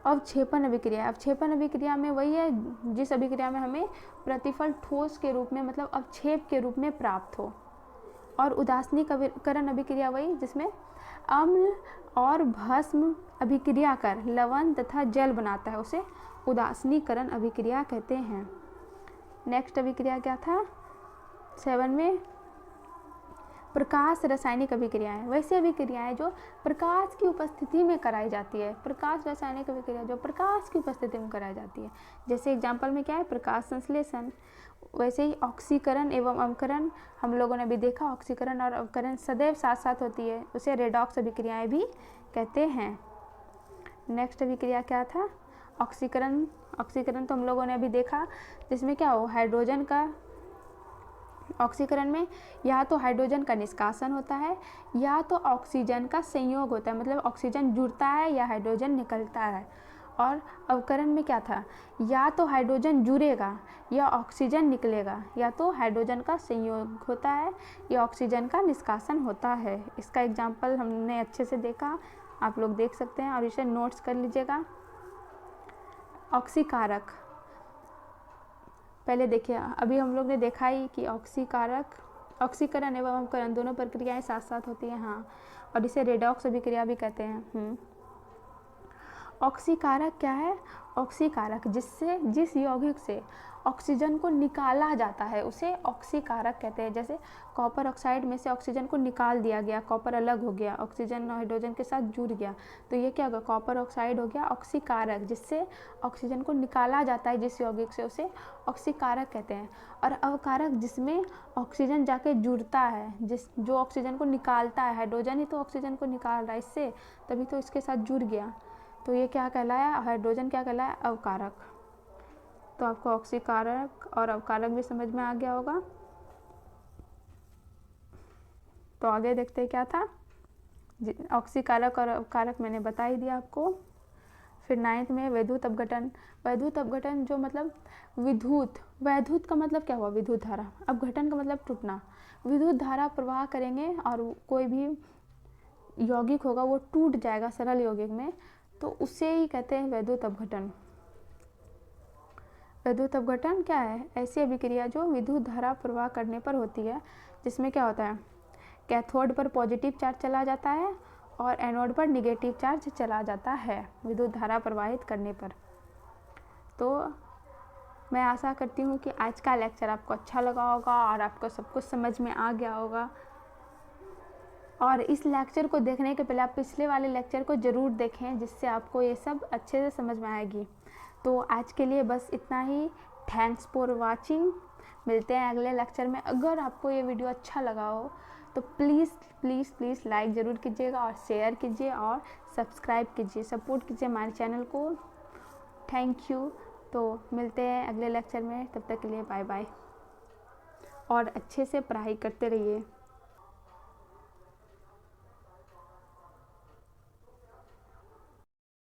अवक्षेपण अभिक्रिया। अवक्षेपण अभिक्रिया में वही है जिस अभिक्रिया में हमें प्रतिफल ठोस के रूप में मतलब अवक्षेप के रूप में प्राप्त हो। और उदासीनीकरण अभिक्रिया वही जिसमें अम्ल और भस्म अभिक्रिया कर लवण तथा जल बनाता है, उसे उदासीनीकरण अभिक्रिया कहते हैं। नेक्स्ट अभिक्रिया क्या था 7 में प्रकाश रासायनिक अभिक्रियाएं। वैसी अभिक्रियाएं जो प्रकाश की उपस्थिति में कराई जाती है, प्रकाश रासायनिक अभिक्रिया जो प्रकाश की उपस्थिति में कराई जाती है, जैसे एग्जाम्पल में क्या है प्रकाश संश्लेषण। वैसे ही ऑक्सीकरण एवं अवकरण हम लोगों ने भी देखा, ऑक्सीकरण और अवकरण सदैव साथ साथ होती है, उसे रेडॉक्स अभिक्रियाएं भी कहते हैं। नेक्स्ट अभिक्रिया क्या था ऑक्सीकरण। ऑक्सीकरण तो हम लोगों ने अभी देखा, जिसमें क्या हो हाइड्रोजन का ऑक्सीकरण में या तो हाइड्रोजन का निष्कासन होता है या तो ऑक्सीजन का संयोग होता है, मतलब ऑक्सीजन जुड़ता है या हाइड्रोजन निकलता है। और अवकरण में क्या था या तो हाइड्रोजन जुड़ेगा या ऑक्सीजन निकलेगा, या तो हाइड्रोजन का संयोग होता है या ऑक्सीजन का निष्कासन होता है। इसका एग्जाम्पल हमने अच्छे से देखा, आप लोग देख सकते हैं और इसे नोट्स कर लीजिएगा। ऑक्सीकारक पहले देखिए, अभी हम लोग ने देखा ही कि ऑक्सीकारक ऑक्सीकरण एवं अवकरण दोनों प्रक्रियाएं साथ साथ होती हैं, हाँ, और इसे रेडॉक्स अभिक्रिया भी कहते हैं। ऑक्सीकारक क्या है, ऑक्सीकारक जिस यौगिक से ऑक्सीजन को निकाला जाता है उसे ऑक्सीकारक कहते हैं। जैसे कॉपर ऑक्साइड में से ऑक्सीजन को निकाल दिया गया, कॉपर अलग हो गया, ऑक्सीजन हाइड्रोजन के साथ जुड़ गया, तो ये क्या होगा कॉपर ऑक्साइड हो गया ऑक्सीकारक। जिससे ऑक्सीजन को निकाला जाता है जिस यौगिक से उसे ऑक्सीकारक कहते हैं। और अवकारक जिसमें ऑक्सीजन जाके जुड़ता है, जो ऑक्सीजन को निकालता है, हाइड्रोजन ही तो ऑक्सीजन को निकाल रहा है इससे, तभी तो इसके साथ जुड़ गया, तो ये क्या कहलाया हाइड्रोजन क्या कहलाया अवकारक। तो आपको ऑक्सीकारक और अवकारक भी समझ में आ गया होगा। तो आगे देखते हैं क्या था, ऑक्सीकारक और अवकारक मैंने बता ही दिया आपको। फिर 9th में वैद्युत अपघटन। वैद्युत अपघटन जो मतलब वैद्युत का मतलब क्या हुआ विद्युत धारा, अपघटन का मतलब टूटना। विद्युत धारा प्रवाह करेंगे और कोई भी यौगिक होगा वो टूट जाएगा सरल यौगिक में, तो उसे ही कहते हैं वैद्युत अपघटन। वैद्युत अपघटन क्या है, ऐसी अभिक्रिया जो विद्युत धारा प्रवाह करने पर होती है, जिसमें क्या होता है कैथोड पर पॉजिटिव चार्ज चला जाता है और एनोड पर निगेटिव चार्ज चला जाता है विद्युत धारा प्रवाहित करने पर। तो मैं आशा करती हूँ कि आज का लेक्चर आपको अच्छा लगा होगा और आपको सब कुछ समझ में आ गया होगा। और इस लेक्चर को देखने के पहले आप पिछले वाले लेक्चर को ज़रूर देखें, जिससे आपको ये सब अच्छे से समझ में आएगी। तो आज के लिए बस इतना ही। Thanks for watching. मिलते हैं अगले लेक्चर में। अगर आपको ये वीडियो अच्छा लगा हो तो प्लीज़ प्लीज़ प्लीज़ लाइक ज़रूर कीजिएगा और शेयर कीजिए और सब्सक्राइब कीजिए, सपोर्ट कीजिए हमारे चैनल को। Thank you. तो मिलते हैं अगले लेक्चर में, तब तक के लिए बाय बाय और अच्छे से पढ़ाई करते रहिए।